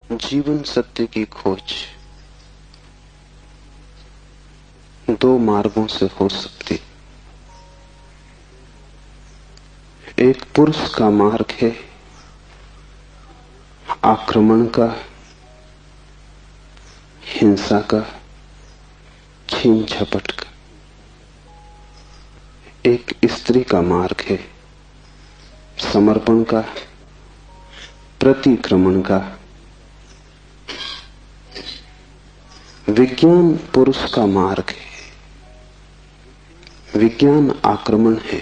जीवन सत्य की खोज दो मार्गों से हो सकती। एक पुरुष का मार्ग है आक्रमण का, हिंसा का, छीन झपट का। एक स्त्री का मार्ग है समर्पण का, प्रतिक्रमण का। विज्ञान पुरुष का मार्ग है, विज्ञान आक्रमण है।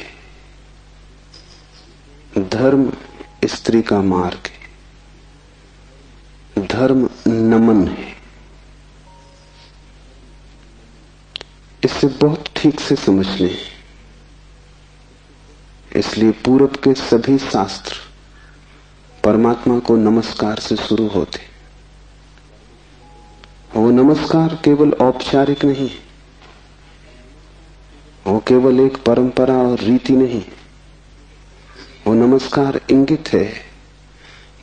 धर्म स्त्री का मार्ग है, धर्म नमन है। इसे बहुत ठीक से समझ लें। इसलिए पूरब के सभी शास्त्र परमात्मा को नमस्कार से शुरू होते। वो नमस्कार केवल औपचारिक नहीं, वो केवल एक परंपरा और रीति नहीं। वो नमस्कार इंगित है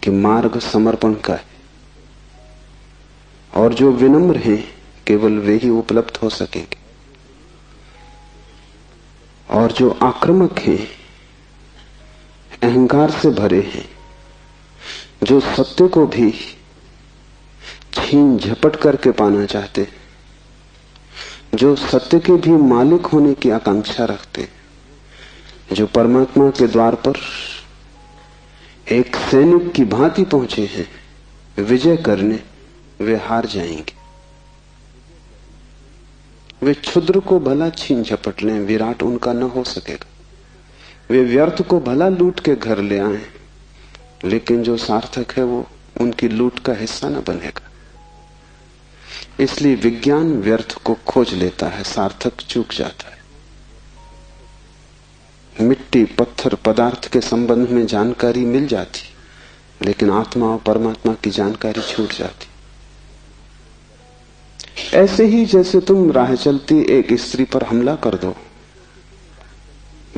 कि मार्ग समर्पण का है, और जो विनम्र हैं केवल वे ही उपलब्ध हो सकेंगे, और जो आक्रामक हैं, अहंकार से भरे हैं, जो सत्य को भी छीन झपट करके पाना चाहते, जो सत्य के भी मालिक होने की आकांक्षा रखते, जो परमात्मा के द्वार पर एक सैनिक की भांति पहुंचे हैं विजय करने, वे हार जाएंगे। वे क्षुद्र को भला छीन झपट लें, विराट उनका न हो सकेगा। वे व्यर्थ को भला लूट के घर ले आए, लेकिन जो सार्थक है वो उनकी लूट का हिस्सा न बनेगा। इसलिए विज्ञान व्यर्थ को खोज लेता है, सार्थक चूक जाता है। मिट्टी, पत्थर, पदार्थ के संबंध में जानकारी मिल जाती, लेकिन आत्मा और परमात्मा की जानकारी छूट जाती। ऐसे ही जैसे तुम राह चलती एक स्त्री पर हमला कर दो,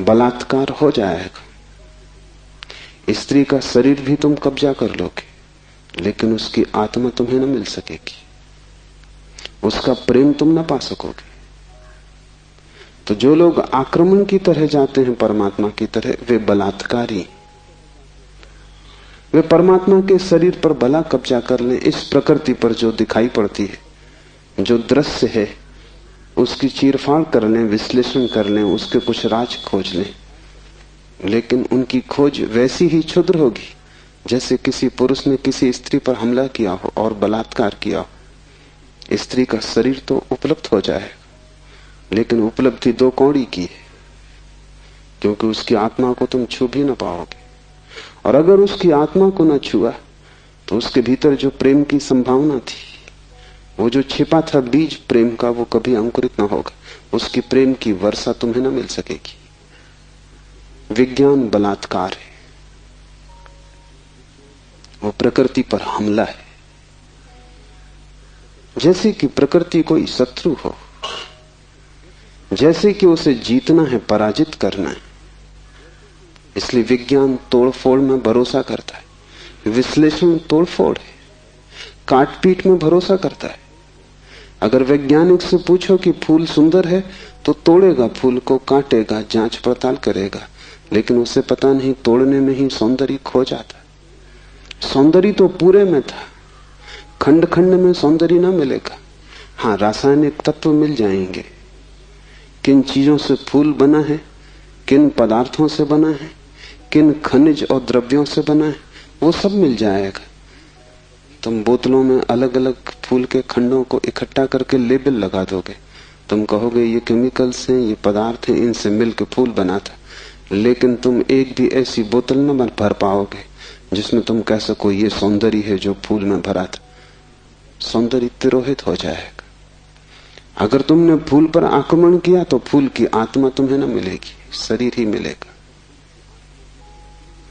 बलात्कार हो जाएगा। स्त्री का शरीर भी तुम कब्जा कर लोगे, लेकिन उसकी आत्मा तुम्हें न मिल सकेगी, उसका प्रेम तुम न पा सकोगे। तो जो लोग आक्रमण की तरह जाते हैं परमात्मा की तरह, वे बलात्कारी। वे परमात्मा के शरीर पर भला कब्जा कर लें, इस प्रकृति पर जो दिखाई पड़ती है, जो दृश्य है, उसकी चीरफाड़ कर लें, विश्लेषण कर लें, उसके कुछ राज खोज लें, लेकिन उनकी खोज वैसी ही क्षुद्र होगी जैसे किसी पुरुष ने किसी स्त्री पर हमला किया हो और बलात्कार किया हो। स्त्री का शरीर तो उपलब्ध हो जाएगा, लेकिन उपलब्धि दो कौड़ी की है, क्योंकि उसकी आत्मा को तुम छू भी न पाओगे। और अगर उसकी आत्मा को न छुआ तो उसके भीतर जो प्रेम की संभावना थी, वो जो छिपा था बीज प्रेम का, वो कभी अंकुरित न होगा। उसकी प्रेम की वर्षा तुम्हें न मिल सकेगी। विज्ञान बलात्कार है, वो प्रकृति पर हमला है। जैसे कि प्रकृति कोई शत्रु हो, जैसे कि उसे जीतना है, पराजित करना है। इसलिए विज्ञान तोड़फोड़ में भरोसा करता है, विश्लेषण तोड़फोड़ है, काटपीट में भरोसा करता है। अगर वैज्ञानिक से पूछो कि फूल सुंदर है, तो तोड़ेगा फूल को, काटेगा, जांच पड़ताल करेगा, लेकिन उसे पता नहीं तोड़ने में ही सौंदर्य खो जाता। सौंदर्य तो पूरे में था, खंड खंड में सौंदर्य ना मिलेगा। हाँ, रासायनिक तत्व मिल जाएंगे, किन चीजों से फूल बना है, किन पदार्थों से बना है, किन खनिज और द्रव्यों से बना है, वो सब मिल जाएगा। तुम बोतलों में अलग अलग फूल के खंडों को इकट्ठा करके लेबल लगा दोगे, तुम कहोगे ये केमिकल्स हैं, ये पदार्थ हैं, इनसे मिलकर फूल बना था, लेकिन तुम एक भी ऐसी बोतल न भर पाओगे जिसमें तुम कह सको ये सौंदर्य है जो फूल में भरा था। सौंदर्य तिरोहित हो जाएगा। अगर तुमने फूल पर आक्रमण किया तो फूल की आत्मा तुम्हें न मिलेगी, शरीर ही मिलेगा।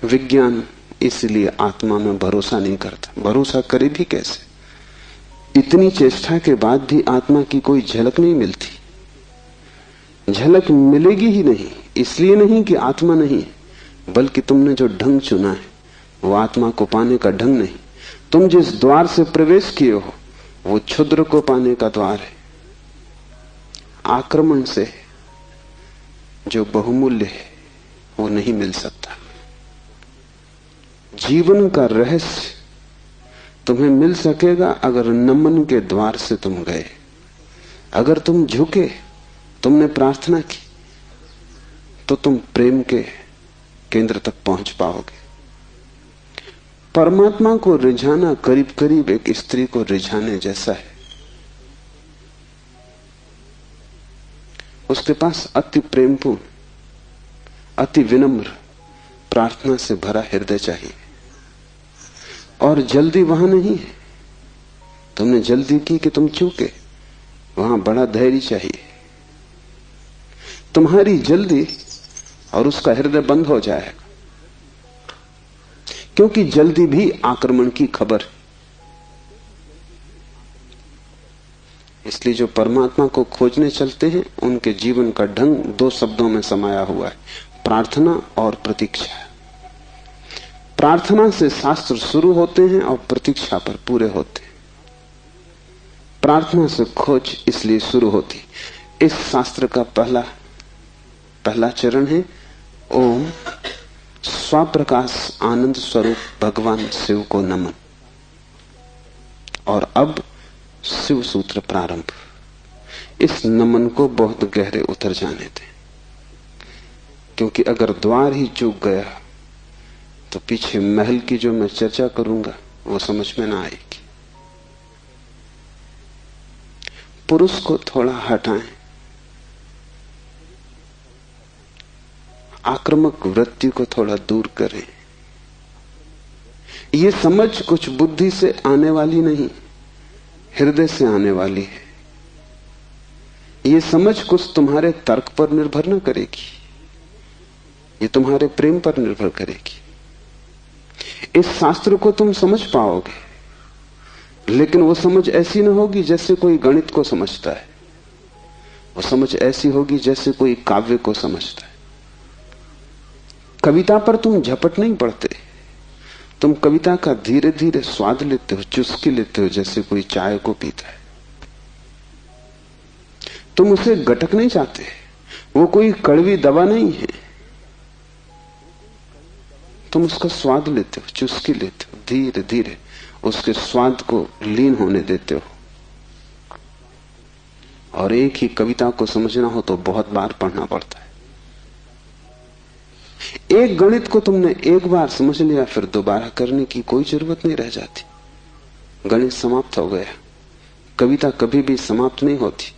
विज्ञान इसलिए आत्मा में भरोसा नहीं करता। भरोसा करे भी कैसे? इतनी चेष्टा के बाद भी आत्मा की कोई झलक नहीं मिलती। झलक मिलेगी ही नहीं, इसलिए नहीं कि आत्मा नहीं है, बल्कि तुमने जो ढंग चुना है वो आत्मा को पाने का ढंग नहीं। तुम जिस द्वार से प्रवेश किए हो वो क्षुद्र को पाने का द्वार है। आक्रमण से जो बहुमूल्य है वो नहीं मिल सकता। जीवन का रहस्य तुम्हें मिल सकेगा अगर नमन के द्वार से तुम गए, अगर तुम झुके, तुमने प्रार्थना की, तो तुम प्रेम के केंद्र तक पहुंच पाओगे। परमात्मा को रिझाना करीब करीब एक स्त्री को रिझाने जैसा है। उसके पास अति प्रेमपूर्ण, अति विनम्र, प्रार्थना से भरा हृदय चाहिए। और जल्दी वहां नहीं है। तुमने जल्दी की कि तुम चूके, वहां बड़ा धैर्य चाहिए। तुम्हारी जल्दी और उसका हृदय बंद हो जाएगा, क्योंकि जल्दी भी आक्रमण की खबर है। इसलिए जो परमात्मा को खोजने चलते हैं उनके जीवन का ढंग दो शब्दों में समाया हुआ है, प्रार्थना और प्रतीक्षा। प्रार्थना से शास्त्र शुरू होते हैं और प्रतीक्षा पर पूरे होते हैं। प्रार्थना से खोज इसलिए शुरू होती। इस शास्त्र का पहला चरण है ओम स्वप्रकाश आनंद स्वरूप भगवान शिव को नमन। और अब शिव सूत्र प्रारंभ। इस नमन को बहुत गहरे उतर जाने दें, क्योंकि अगर द्वार ही चूक गया तो पीछे महल की जो मैं चर्चा करूंगा वो समझ में ना आएगी। पुरुष को थोड़ा हटाएं, आक्रामक वृत्ति को थोड़ा दूर करें। ये समझ कुछ बुद्धि से आने वाली नहीं, हृदय से आने वाली है। ये समझ कुछ तुम्हारे तर्क पर निर्भर न करेगी, ये तुम्हारे प्रेम पर निर्भर करेगी। इस शास्त्र को तुम समझ पाओगे, लेकिन वो समझ ऐसी न होगी जैसे कोई गणित को समझता है। वो समझ ऐसी होगी जैसे कोई काव्य को समझता है। कविता पर तुम झपट नहीं पड़ते, तुम कविता का धीरे धीरे स्वाद लेते हो, चुस्की लेते हो, जैसे कोई चाय को पीता है। तुम उसे गटक नहीं चाहते, वो कोई कड़वी दवा नहीं है। तुम उसका स्वाद लेते हो, चुस्की लेते हो, धीरे धीरे उसके स्वाद को लीन होने देते हो। और एक ही कविता को समझना हो तो बहुत बार पढ़ना पड़ता है। एक गणित को तुमने एक बार समझ लिया, फिर दोबारा करने की कोई जरूरत नहीं रह जाती। गणित समाप्त हो गया। कविता कभी भी समाप्त नहीं होती,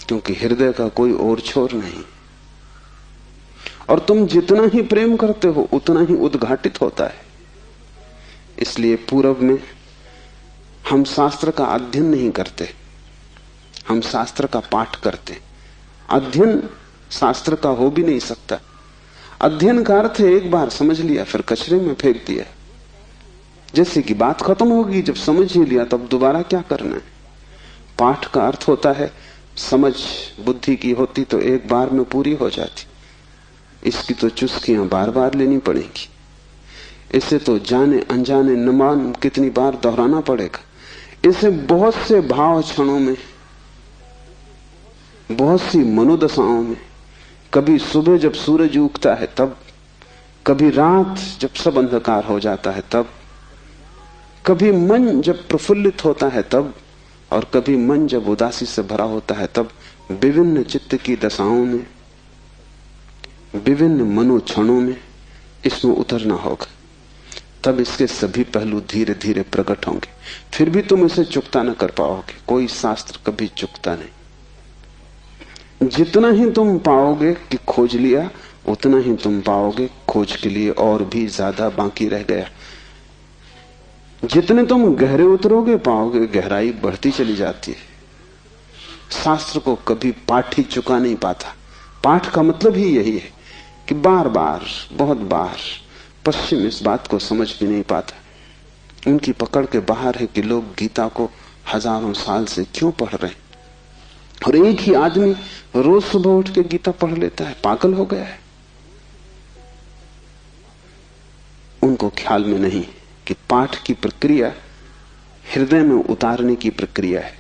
क्योंकि हृदय का कोई और छोर नहीं। और तुम जितना ही प्रेम करते हो उतना ही उद्घाटित होता है। इसलिए पूर्व में हम शास्त्र का अध्ययन नहीं करते, हम शास्त्र का पाठ करते। अध्ययन शास्त्र का हो भी नहीं सकता। अध्ययन का अर्थ है एक बार समझ लिया फिर कचरे में फेंक दिया, जैसे कि बात खत्म होगी। जब समझ ही लिया तब दोबारा क्या करना है। पाठ का अर्थ होता है समझ बुद्धि की होती तो एक बार में पूरी हो जाती, इसकी तो चुस्कियां बार बार लेनी पड़ेगी। इसे तो जाने अनजाने न मालूम कितनी बार दोहराना पड़ेगा। इसे बहुत से भाव क्षणों में, बहुत सी मनोदशाओं में, कभी सुबह जब सूरज उगता है तब, कभी रात जब सब अंधकार हो जाता है तब, कभी मन जब प्रफुल्लित होता है तब, और कभी मन जब उदासी से भरा होता है तब, विभिन्न चित्त की दशाओं में, विभिन्न मनोक्षणों में इसमें उतरना होगा। तब इसके सभी पहलू धीरे धीरे प्रकट होंगे। फिर भी तुम इसे चुकता न कर पाओगे। कोई शास्त्र कभी चुकता नहीं। जितना ही तुम पाओगे कि खोज लिया, उतना ही तुम पाओगे खोज के लिए और भी ज्यादा बाकी रह गया। जितने तुम गहरे उतरोगे पाओगे गहराई बढ़ती चली जाती है। शास्त्र को कभी पाठ ही चुका नहीं पाता। पाठ का मतलब ही यही है कि बार बार, बहुत बार। पश्चिम इस बात को समझ भी नहीं पाता। उनकी पकड़ के बाहर है कि लोग गीता को हजारों साल से क्यों पढ़ रहे हैं, और एक ही आदमी रोज सुबह उठ के गीता पढ़ लेता है। पागल हो गया है। उनको ख्याल में नहीं कि पाठ की प्रक्रिया हृदय में उतारने की प्रक्रिया है।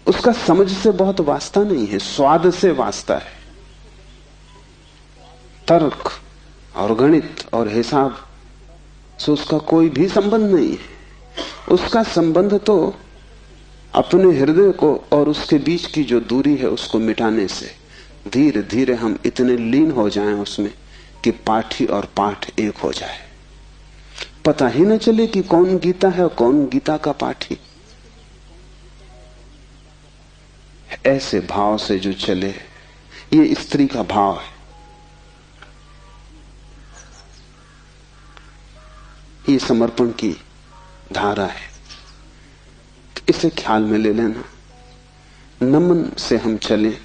उसका समझ से बहुत वास्ता नहीं है, स्वाद से वास्ता है। तर्क और गणित और हिसाब से उसका कोई भी संबंध नहीं है। उसका संबंध तो अपने हृदय को और उसके बीच की जो दूरी है उसको मिटाने से धीरे धीरे हम इतने लीन हो जाएं उसमें कि पाठी और पाठ एक हो जाए। पता ही न चले कि कौन गीता है और कौन गीता का पाठी। ऐसे भाव से जो चले, ये स्त्री का भाव है, ये समर्पण की धारा है। इसे ख्याल में ले लेना। नमन से हम चलें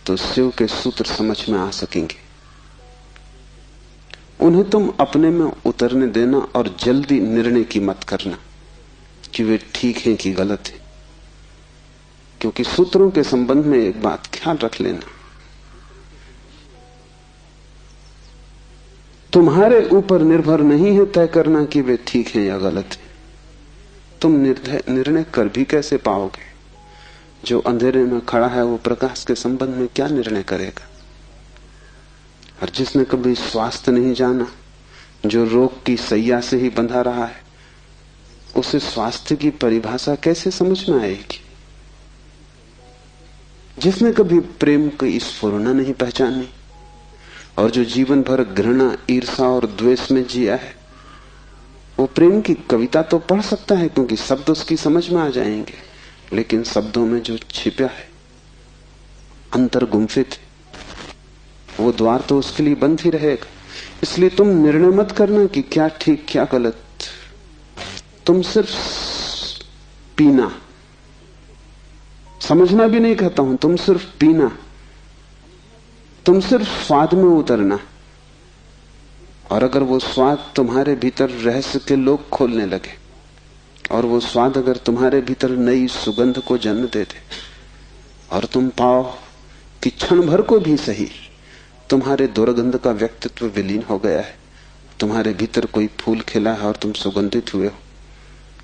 तो शिव के सूत्र समझ में आ सकेंगे। उन्हें तुम अपने में उतरने देना और जल्दी निर्णय की मत करना कि वे ठीक हैं कि गलत हैं, क्योंकि सूत्रों के संबंध में एक बात ख्याल रख लेना, तुम्हारे ऊपर निर्भर नहीं है तय करना कि वे ठीक हैं या गलत हैं। तुम निर्णय कर भी कैसे पाओगे? जो अंधेरे में खड़ा है वो प्रकाश के संबंध में क्या निर्णय करेगा? और जिसने कभी स्वास्थ्य नहीं जाना, जो रोग की सैया से ही बंधा रहा है, उसे स्वास्थ्य की परिभाषा कैसे समझ में आएगी? जिसने कभी प्रेम की स्फुरना नहीं पहचानी और जो जीवन भर घृणा, ईर्षा और द्वेष में जिया है, वो प्रेम की कविता तो पढ़ सकता है क्योंकि शब्द उसकी समझ में आ जाएंगे, लेकिन शब्दों में जो छिपा है, अंतर गुम्फित है, वो द्वार तो उसके लिए बंद ही रहेगा। इसलिए तुम निर्णय मत करना कि क्या ठीक क्या गलत। तुम सिर्फ पीना, समझना भी नहीं कहता हूं, तुम सिर्फ पीना, तुम सिर्फ स्वाद में उतरना। और अगर वो स्वाद तुम्हारे भीतर रहस्य के लोग खोलने लगे और वो स्वाद अगर तुम्हारे भीतर नई सुगंध को जन्म दे दे और तुम पाओ कि क्षण भर को भी सही तुम्हारे दुर्गंध का व्यक्तित्व विलीन हो गया है, तुम्हारे भीतर कोई फूल खिला है और तुम सुगंधित हुए हो,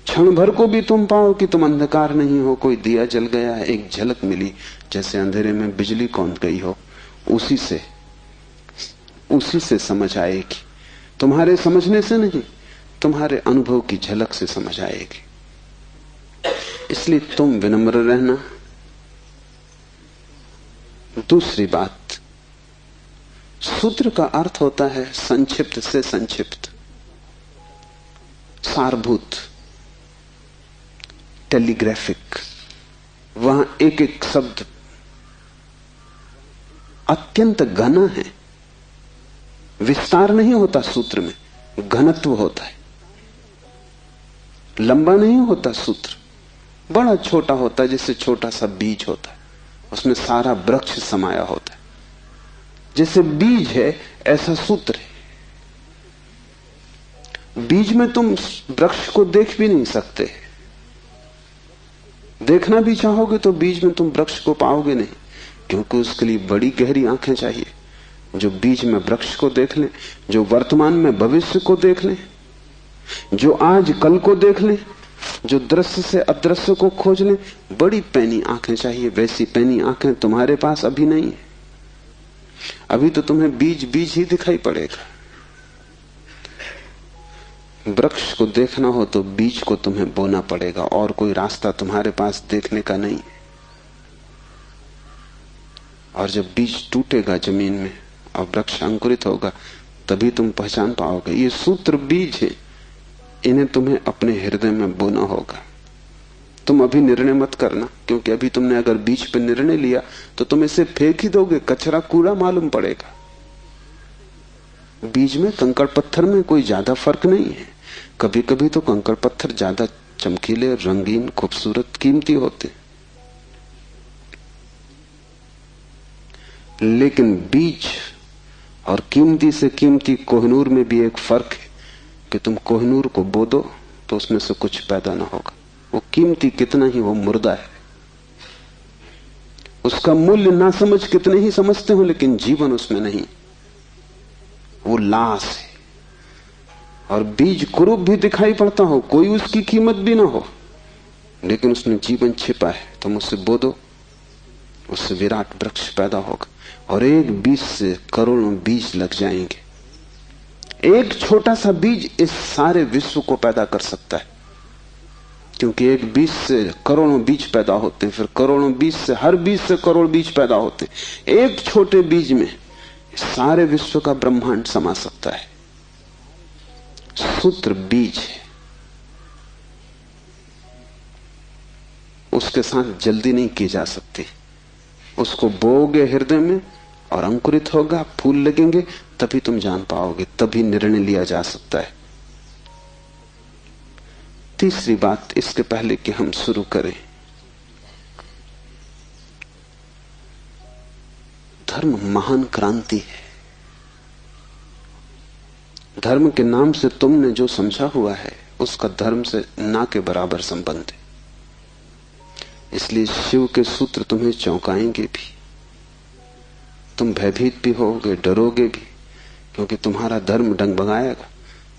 क्षण भर को भी तुम पाओ कि तुम अंधकार नहीं हो, कोई दिया जल गया है, एक झलक मिली जैसे अंधेरे में बिजली कौंध गई हो, उसी से समझ आएगी। तुम्हारे समझने से नहीं, तुम्हारे अनुभव की झलक से समझ आएगी। इसलिए तुम विनम्र रहना। दूसरी बात, सूत्र का अर्थ होता है संक्षिप्त से संक्षिप्त, सारभूत, टेलीग्राफिक। वहां एक एक शब्द अत्यंत घना है। विस्तार नहीं होता सूत्र में, घनत्व होता है। लंबा नहीं होता सूत्र, बड़ा छोटा होता है, जैसे छोटा सा बीज होता है, उसमें सारा वृक्ष समाया होता है। जैसे बीज है ऐसा सूत्र है। बीज में तुम वृक्ष को देख भी नहीं सकते, देखना भी चाहोगे तो बीज में तुम वृक्ष को पाओगे नहीं, क्योंकि उसके लिए बड़ी गहरी आंखें चाहिए जो बीज में वृक्ष को देख ले, जो वर्तमान में भविष्य को देख ले, जो आज कल को देख ले, जो दृश्य से अदृश्य को खोज ले। बड़ी पैनी आंखें चाहिए। वैसी पैनी आंखें तुम्हारे पास अभी नहीं है। अभी तो तुम्हें बीज बीज ही दिखाई पड़ेगा। वृक्ष को देखना हो तो बीज को तुम्हें बोना पड़ेगा, और कोई रास्ता तुम्हारे पास देखने का नहीं है। और जब बीज टूटेगा जमीन में और वृक्ष अंकुरित होगा, तभी तुम पहचान पाओगे ये सूत्र बीज है, इन्हें तुम्हें अपने हृदय में बोना होगा। तुम अभी निर्णय मत करना, क्योंकि अभी तुमने अगर बीज पर निर्णय लिया तो तुम इसे फेंक ही दोगे, कचरा कूड़ा मालूम पड़ेगा। बीज में, कंकड़ पत्थर में कोई ज्यादा फर्क नहीं है। कभी कभी तो कंकड़ पत्थर ज्यादा चमकीले, रंगीन, खूबसूरत, कीमती होते, लेकिन बीज और कीमती से कीमती कोहिनूर में भी एक फर्क है कि तुम कोहिनूर को बो दो तो उसमें से कुछ पैदा ना होगा। वो कीमती कितना ही वो मुर्दा है, उसका मूल्य ना समझ कितने ही समझते हो, लेकिन जीवन उसमें नहीं, वो लाश है। और बीज कुरूप भी दिखाई पड़ता हो, कोई उसकी कीमत भी ना हो, लेकिन उसमें जीवन छिपा है, तुम उससे बो दो, उससे विराट वृक्ष पैदा होगा। और एक बीज से करोड़ों बीज लग जाएंगे। एक छोटा सा बीज इस सारे विश्व को पैदा कर सकता है, क्योंकि एक बीज से करोड़ों बीज पैदा होते हैं, फिर करोड़ों बीज से, हर बीज से करोड़ बीज पैदा होते हैं। एक छोटे बीज में सारे विश्व का ब्रह्मांड समा सकता है। सूत्र बीज है, उसके साथ जल्दी नहीं की जा सकती। उसको बोओगे हृदय में और अंकुरित होगा, फूल लगेंगे, तभी तुम जान पाओगे, तभी निर्णय लिया जा सकता है। तीसरी बात, इसके पहले कि हम शुरू करें, धर्म महान क्रांति है। धर्म के नाम से तुमने जो समझा हुआ है उसका धर्म से ना के बराबर संबंध है। इसलिए शिव के सूत्र तुम्हें चौंकाएंगे भी, तुम भयभीत भी होगे, डरोगे भी, क्योंकि तुम्हारा धर्म डगमगाएगा।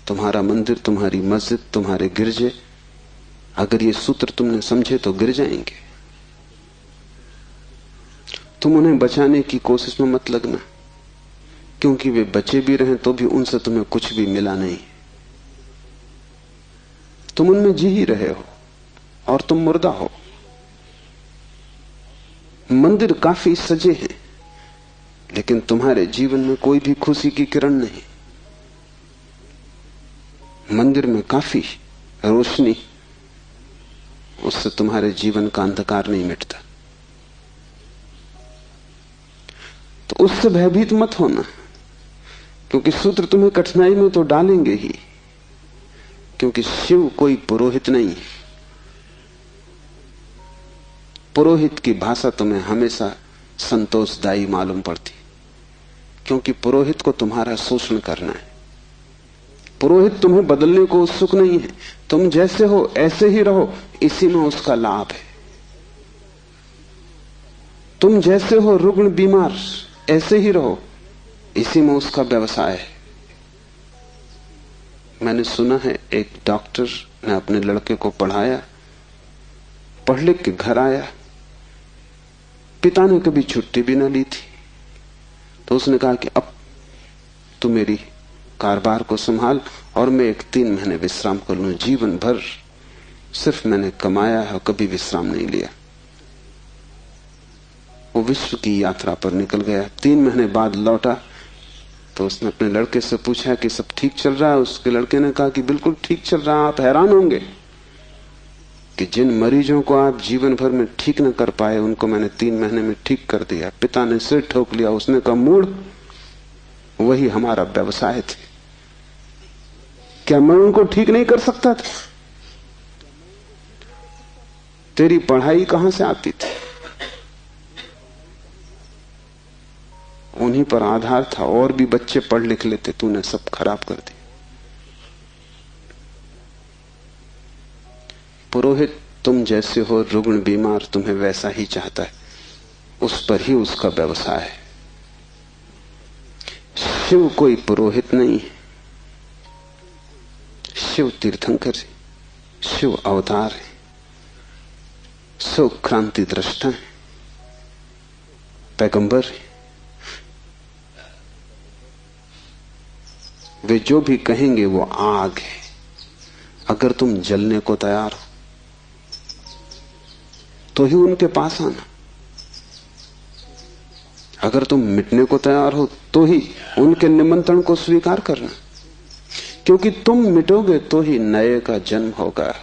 तुम्हारा मंदिर, तुम्हारी मस्जिद, तुम्हारे गिरजे, अगर ये सूत्र तुमने समझे तो गिर जाएंगे। तुम उन्हें बचाने की कोशिश में मत लगना, क्योंकि वे बचे भी रहे तो भी उनसे तुम्हें कुछ भी मिला नहीं। तुम उनमें जी ही रहे हो और तुम मुर्दा हो। मंदिर काफी सजे हैं, लेकिन तुम्हारे जीवन में कोई भी खुशी की किरण नहीं। मंदिर में काफी रोशनी, उससे तुम्हारे जीवन का अंधकार नहीं मिटता। तो उससे भयभीत मत होना, क्योंकि सूत्र तुम्हें कठिनाई में तो डालेंगे ही, क्योंकि शिव कोई पुरोहित नहीं है। पुरोहित की भाषा तुम्हें हमेशा संतोषदायी मालूम पड़ती, क्योंकि पुरोहित को तुम्हारा शोषण करना है। पुरोहित तुम्हें बदलने को उत्सुक नहीं है। तुम जैसे हो ऐसे ही रहो, इसी में उसका लाभ है। तुम जैसे हो रुग्ण बीमार, ऐसे ही रहो, इसी में उसका व्यवसाय है। मैंने सुना है एक डॉक्टर ने अपने लड़के को पढ़ाया, पढ़ लिख के घर आया, पिता ने कभी छुट्टी भी ना ली थी, तो उसने कहा कि अब तू मेरी कारोबार को संभाल और मैं 3 महीने विश्राम कर लूं। जीवन भर सिर्फ मैंने कमाया है, कभी विश्राम नहीं लिया। वो विश्व की यात्रा पर निकल गया। 3 महीने बाद लौटा तो उसने अपने लड़के से पूछा कि सब ठीक चल रहा है। उसके लड़के ने कहा कि बिल्कुल ठीक चल रहा है। आप हैरान होंगे कि जिन मरीजों को आप जीवन भर में ठीक न कर पाए, उनको मैंने 3 महीने में ठीक कर दिया। पिता ने सिर ठोक लिया। उसने कहा, मूढ़, वही हमारा व्यवसाय थे। क्या मैं उनको ठीक नहीं कर सकता था? तेरी पढ़ाई कहां से आती थी? उन्हीं पर आधार था, और भी बच्चे पढ़ लिख लेते, तूने सब खराब कर दिया। पुरोहित तुम जैसे हो रुग्ण बीमार, तुम्हें वैसा ही चाहता है, उस पर ही उसका व्यवसाय है। शिव कोई पुरोहित नहीं है, शिव तीर्थंकर है, शिव अवतार है, शिव क्रांति दृष्टा है, पैगंबर है। वे जो भी कहेंगे वो आग है। अगर तुम जलने को तैयार हो तो ही उनके पास आना। अगर तुम मिटने को तैयार हो तो ही उनके निमंत्रण को स्वीकार करना, क्योंकि तुम मिटोगे तो ही नए का जन्म होगा।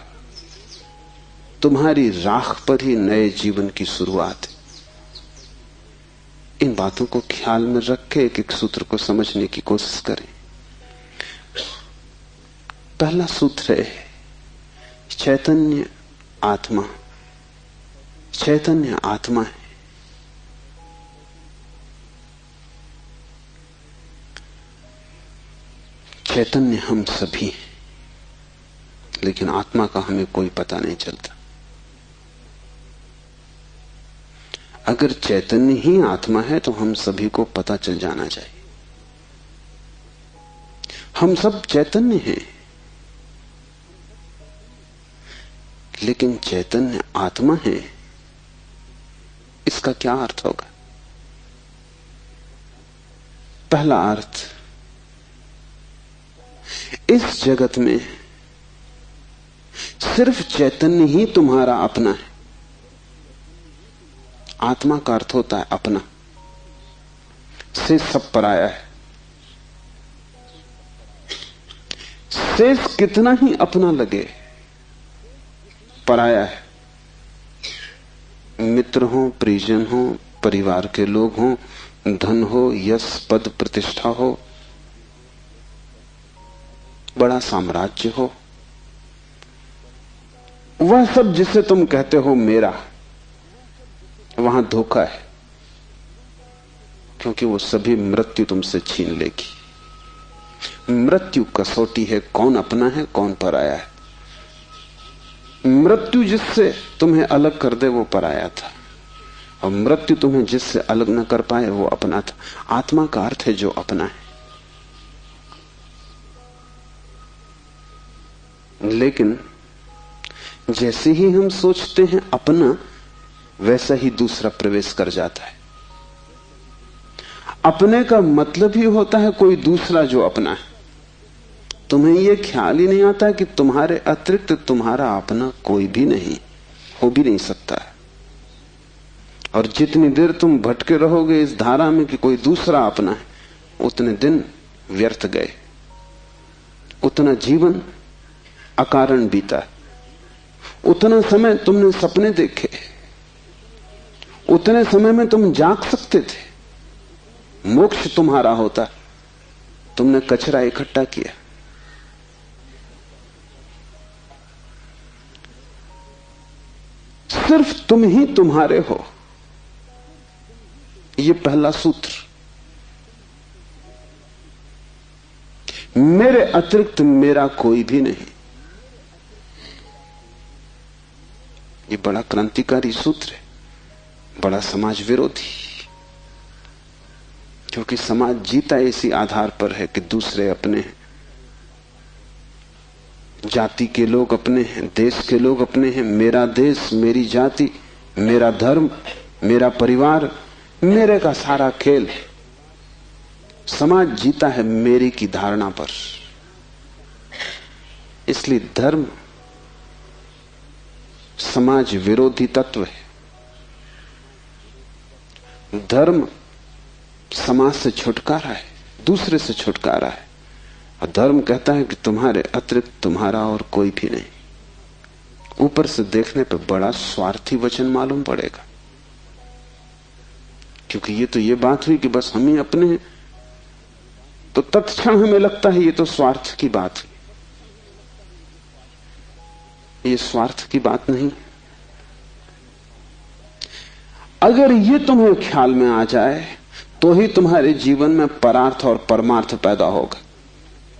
तुम्हारी राख पर ही नए जीवन की शुरुआत है। इन बातों को ख्याल में रख के एक एक सूत्र को समझने की कोशिश करें। पहला सूत्र है चैतन्य आत्मा। चैतन्य आत्मा है। चैतन्य हम सभी हैं, लेकिन आत्मा का हमें कोई पता नहीं चलता। अगर चैतन्य ही आत्मा है तो हम सभी को पता चल जाना चाहिए। हम सब चैतन्य हैं, लेकिन चैतन्य आत्मा है, इसका क्या अर्थ होगा? पहला अर्थ, इस जगत में सिर्फ चैतन्य ही तुम्हारा अपना है। आत्मा का अर्थ होता है अपना, से सब पराया है। शेष कितना ही अपना लगे, पराया है। मित्र हो, परिजन हो, परिवार के लोग हो, धन हो, यश पद प्रतिष्ठा हो, बड़ा साम्राज्य हो, वह सब जिसे तुम कहते हो मेरा, वहां धोखा है, क्योंकि वो सभी मृत्यु तुमसे छीन लेगी। मृत्यु कसौटी है, कौन अपना है कौन पराया है। मृत्यु जिससे तुम्हें अलग कर दे वो पराया था, और मृत्यु तुम्हें जिससे अलग न कर पाए वो अपना था। आत्मा का अर्थ है जो अपना है। लेकिन जैसे ही हम सोचते हैं अपना, वैसा ही दूसरा प्रवेश कर जाता है। अपने का मतलब ही होता है कोई दूसरा जो अपना है। तुम्हें यह ख्याल ही नहीं आता कि तुम्हारे अतिरिक्त तुम्हारा अपना कोई भी नहीं, हो भी नहीं सकता है। और जितनी देर तुम भटके रहोगे इस धारा में कि कोई दूसरा अपना है, उतने दिन व्यर्थ गए, उतना जीवन अकारण बीता। उतना समय तुमने सपने देखे, उतने समय में तुम जाग सकते थे, मोक्ष तुम्हारा होता, तुमने कचरा इकट्ठा किया। सिर्फ तुम ही तुम्हारे हो, यह पहला सूत्र। मेरे अतिरिक्त मेरा कोई भी नहीं। ये बड़ा क्रांतिकारी सूत्र है, बड़ा समाज विरोधी, क्योंकि समाज जीता इसी आधार पर है कि दूसरे अपने हैं, जाति के लोग अपने हैं, देश के लोग अपने हैं। मेरा देश, मेरी जाति, मेरा धर्म, मेरा परिवार, मेरे का सारा खेल। समाज जीता है मेरी की धारणा पर। इसलिए धर्म समाज विरोधी तत्व है। धर्म समाज से छुटकारा है, दूसरे से छुटकारा है। और धर्म कहता है कि तुम्हारे अतिरिक्त तुम्हारा और कोई भी नहीं। ऊपर से देखने पर बड़ा स्वार्थी वचन मालूम पड़ेगा, क्योंकि ये बात हुई कि बस हम ही अपने हैं, तो तत्क्षण हमें लगता है ये तो स्वार्थ की बात हुई। ये स्वार्थ की बात नहीं। अगर ये तुम्हें ख्याल में आ जाए तो ही तुम्हारे जीवन में परार्थ और परमार्थ पैदा होगा,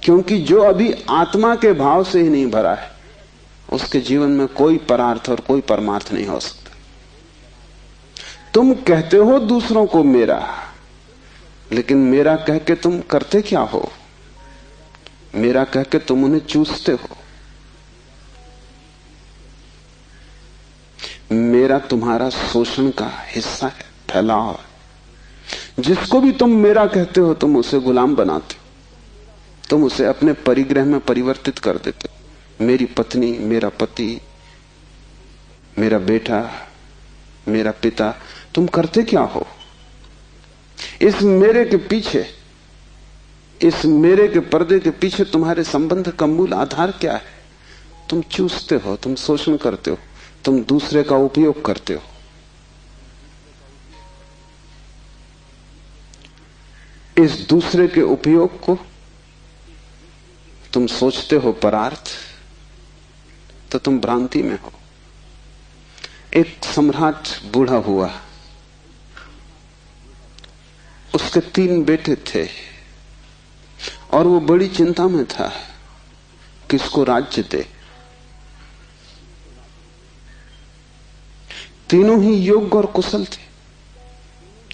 क्योंकि जो अभी आत्मा के भाव से ही नहीं भरा है, उसके जीवन में कोई परार्थ और कोई परमार्थ नहीं हो सकता। तुम कहते हो दूसरों को मेरा, लेकिन मेरा कह के तुम करते क्या हो? मेरा कह के तुम उन्हें चूसते हो। मेरा तुम्हारा शोषण का हिस्सा है, फैलाव है। जिसको भी तुम मेरा कहते हो, तुम उसे गुलाम बनाते हो, तुम उसे अपने परिग्रह में परिवर्तित कर देते हो। मेरी पत्नी, मेरा पति, मेरा बेटा, मेरा पिता, तुम करते क्या हो? इस मेरे के पीछे, इस मेरे के पर्दे के पीछे तुम्हारे संबंध का मूल आधार क्या है? तुम चूसते हो, तुम शोषण करते हो, तुम दूसरे का उपयोग करते हो। इस दूसरे के उपयोग को तुम सोचते हो परार्थ, तो तुम भ्रांति में हो। एक सम्राट बूढ़ा हुआ, उसके 3 बेटे थे और वो बड़ी चिंता में था किसको राज्य दे। तीनों ही योग्य और कुशल थे,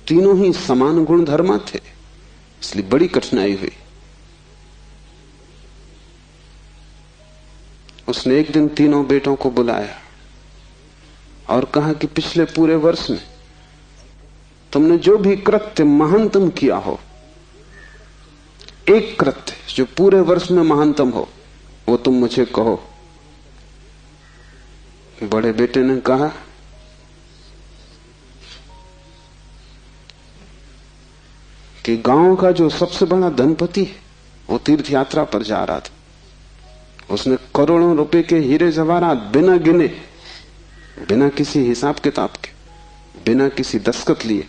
तीनों ही समान गुण धर्मा थे, इसलिए बड़ी कठिनाई हुई। उसने एक दिन तीनों बेटों को बुलाया और कहा कि पिछले पूरे वर्ष में तुमने जो भी कृत्य महानतम किया हो, एक कृत्य जो पूरे वर्ष में महानतम हो, वो तुम मुझे कहो। बड़े बेटे ने कहा कि गांव का जो सबसे बड़ा धनपति है वो तीर्थ यात्रा पर जा रहा था। उसने करोड़ों रुपए के हीरे जवाहरात बिना गिने, बिना किसी हिसाब किताब के, बिना किसी दस्तखत लिए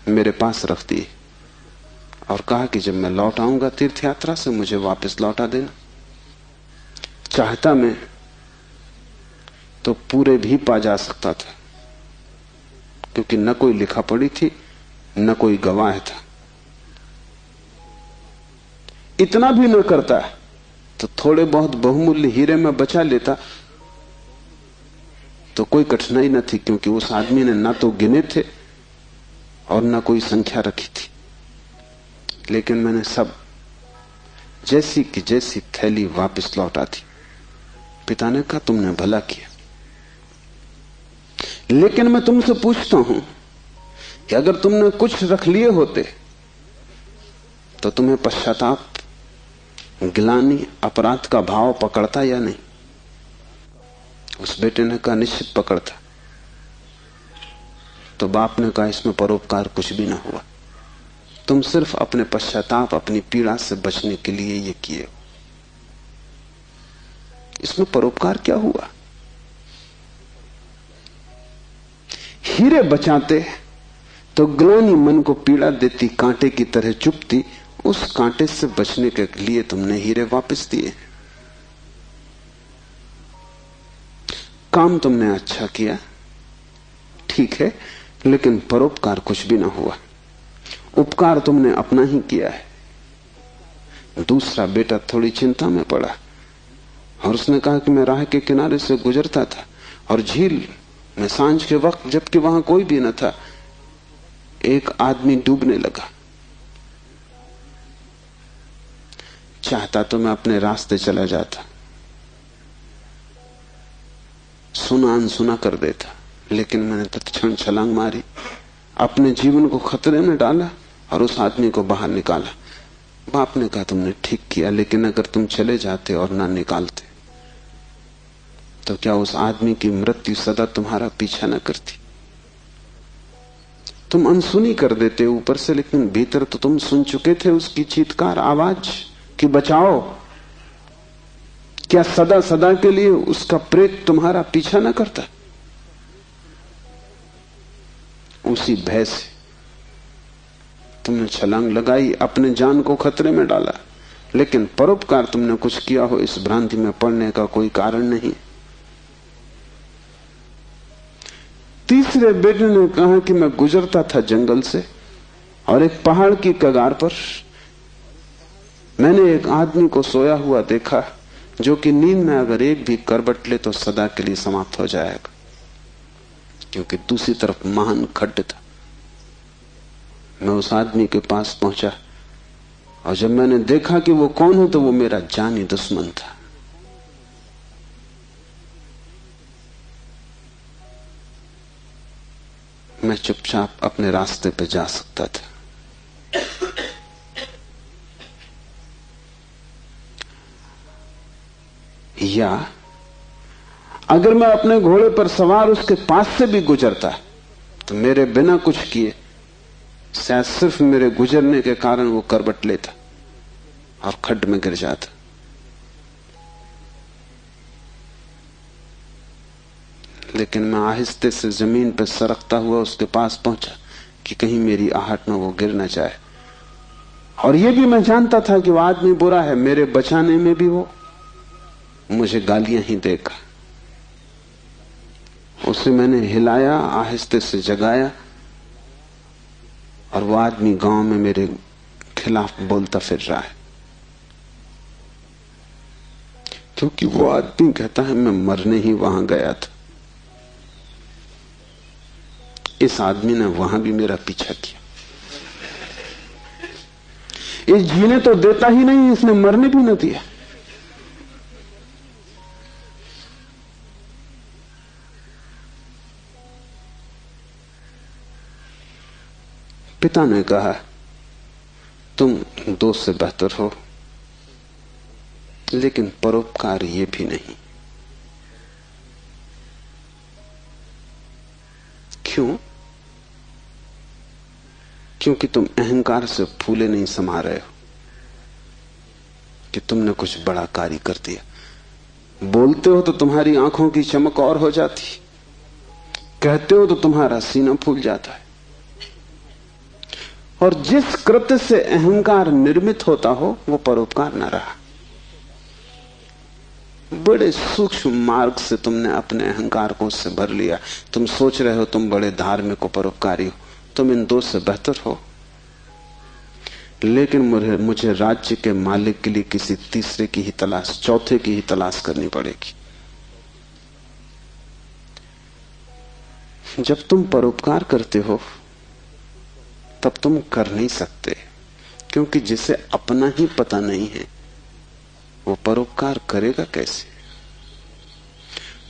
मेरे पास रख दिए और कहा कि जब मैं लौट आऊंगा तीर्थ यात्रा से मुझे वापस लौटा देना। चाहता मैं तो पूरे भी पा जा सकता था, क्योंकि न कोई लिखा पड़ी थी न कोई गवाह था। इतना भी न करता तो थोड़े बहुत बहुमूल्य हीरे में बचा लेता तो कोई कठिनाई न थी, क्योंकि उस आदमी ने ना तो गिने थे और ना कोई संख्या रखी थी। लेकिन मैंने सब जैसी की जैसी थैली वापस लौटा दी। पिता ने कहा तुमने भला किया, लेकिन मैं तुमसे पूछता हूं कि अगर तुमने कुछ रख लिए होते तो तुम्हें पश्चाताप, गिलानी, अपराध का भाव पकड़ता या नहीं? उस बेटे ने कहा निश्चित पकड़ता। तो बाप ने कहा इसमें परोपकार कुछ भी ना हुआ, तुम सिर्फ अपने पश्चाताप, अपनी पीड़ा से बचने के लिए ये किए हो। इसमें परोपकार क्या हुआ? हीरे बचाते तो ग्लानि मन को पीड़ा देती, कांटे की तरह चुभती, उस कांटे से बचने के लिए तुमने हीरे वापस दिए। काम तुमने अच्छा किया, ठीक है, लेकिन परोपकार कुछ भी ना हुआ। उपकार तुमने अपना ही किया है। दूसरा बेटा थोड़ी चिंता में पड़ा और उसने कहा कि मैं राह के किनारे से गुजरता था और झील में सांझ के वक्त, जबकि वहां कोई भी न था, एक आदमी डूबने लगा। चाहता तो मैं अपने रास्ते चला जाता, सुना अनसुना कर देता, लेकिन मैंने तत्क्षण छलांग मारी, अपने जीवन को खतरे में डाला और उस आदमी को बाहर निकाला। बाप ने कहा तुमने ठीक किया, लेकिन अगर तुम चले जाते और ना निकालते तो क्या उस आदमी की मृत्यु सदा तुम्हारा पीछा न करती? तुम अनसुनी कर देते ऊपर से, लेकिन भीतर तो तुम सुन चुके थे उसकी चीत्कार आवाज कि बचाओ। क्या सदा सदा के लिए उसका प्रेत तुम्हारा पीछा न करता? उसी भय से तुमने छलांग लगाई, अपने जान को खतरे में डाला, लेकिन परोपकार तुमने कुछ किया हो इस भ्रांति में पड़ने का कोई कारण नहीं। तीसरे बेटे ने कहा कि मैं गुजरता था जंगल से और एक पहाड़ की कगार पर मैंने एक आदमी को सोया हुआ देखा, जो कि नींद में अगर एक भी करवट ले तो सदा के लिए समाप्त हो जाएगा, क्योंकि दूसरी तरफ महान खड्ड था। मैं उस आदमी के पास पहुंचा और जब मैंने देखा कि वो कौन है तो वो मेरा जानी दुश्मन था। मैं चुपचाप अपने रास्ते पे जा सकता था। या अगर मैं अपने घोड़े पर सवार उसके पास से भी गुजरता तो मेरे बिना कुछ किए शायद सिर्फ मेरे गुजरने के कारण वो करवट लेता और खड्ड में गिर जाता। लेकिन मैं आहिस्ते से जमीन पर सरकता हुआ उसके पास पहुंचा कि कहीं मेरी आहट में वो गिर न जाए। और ये भी मैं जानता था कि वो आदमी बुरा है, मेरे बचाने में भी वो मुझे गालियां ही देगा। उसे मैंने हिलाया, आहिस्ते से जगाया, और वो आदमी गांव में मेरे खिलाफ बोलता फिर रहा है, क्योंकि वो आदमी कहता है मैं मरने ही वहां गया था। इस आदमी ने वहां भी मेरा पीछा किया। इस जीने तो देता ही नहीं, इसने मरने भी न दिया। पिता ने कहा, तुम दोस्त से बेहतर हो, लेकिन परोपकार ये भी नहीं। क्यों? क्योंकि तुम अहंकार से फूले नहीं समा रहे हो कि तुमने कुछ बड़ा कार्य कर दिया। बोलते हो तो तुम्हारी आंखों की चमक और हो जाती, कहते हो तो तुम्हारा सीना फूल जाता है। और जिस कृत्य से अहंकार निर्मित होता हो वो परोपकार न रहा। बड़े सूक्ष्म मार्ग से तुमने अपने अहंकार को उससे भर लिया। तुम सोच रहे हो तुम बड़े धार्मिक हो, परोपकारी हो, तुम इन दो से बेहतर हो। लेकिन मुझे राज्य के मालिक के लिए किसी तीसरे की ही तलाश, चौथे की ही तलाश करनी पड़ेगी। जब तुम परोपकार करते हो तब तुम कर नहीं सकते, क्योंकि जिसे अपना ही पता नहीं है वो परोपकार करेगा कैसे?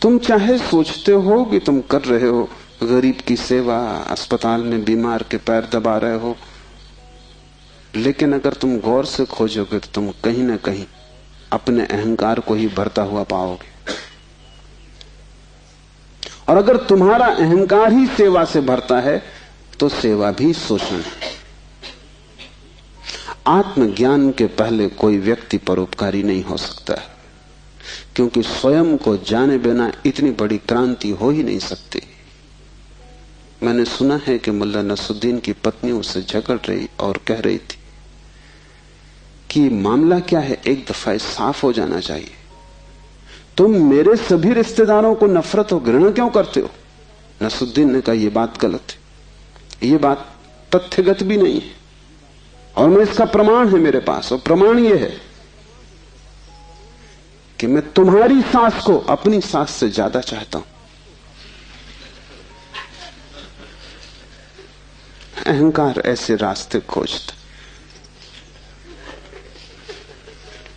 तुम चाहे सोचते हो कि तुम कर रहे हो गरीब की सेवा, अस्पताल में बीमार के पैर दबा रहे हो, लेकिन अगर तुम गौर से खोजोगे तो तुम कहीं ना कहीं अपने अहंकार को ही भरता हुआ पाओगे। और अगर तुम्हारा अहंकार ही सेवा से भरता है तो सेवा भी शोषण है। आत्मज्ञान के पहले कोई व्यक्ति परोपकारी नहीं हो सकता, क्योंकि स्वयं को जाने बिना इतनी बड़ी क्रांति हो ही नहीं सकती। मैंने सुना है कि मुल्ला नसरुद्दीन की पत्नी उससे झगड़ रही और कह रही थी कि मामला क्या है, एक दफा साफ हो जाना चाहिए। तुम मेरे सभी रिश्तेदारों को नफरत और घृणा क्यों करते हो? नसरुद्दीन ने कहा, यह बात गलत है, यह बात तथ्यगत भी नहीं है, और मैं इसका प्रमाण है मेरे पास। और प्रमाण यह है कि मैं तुम्हारी सास को अपनी सास से ज्यादा चाहता हूं। अहंकार ऐसे रास्ते खोजता,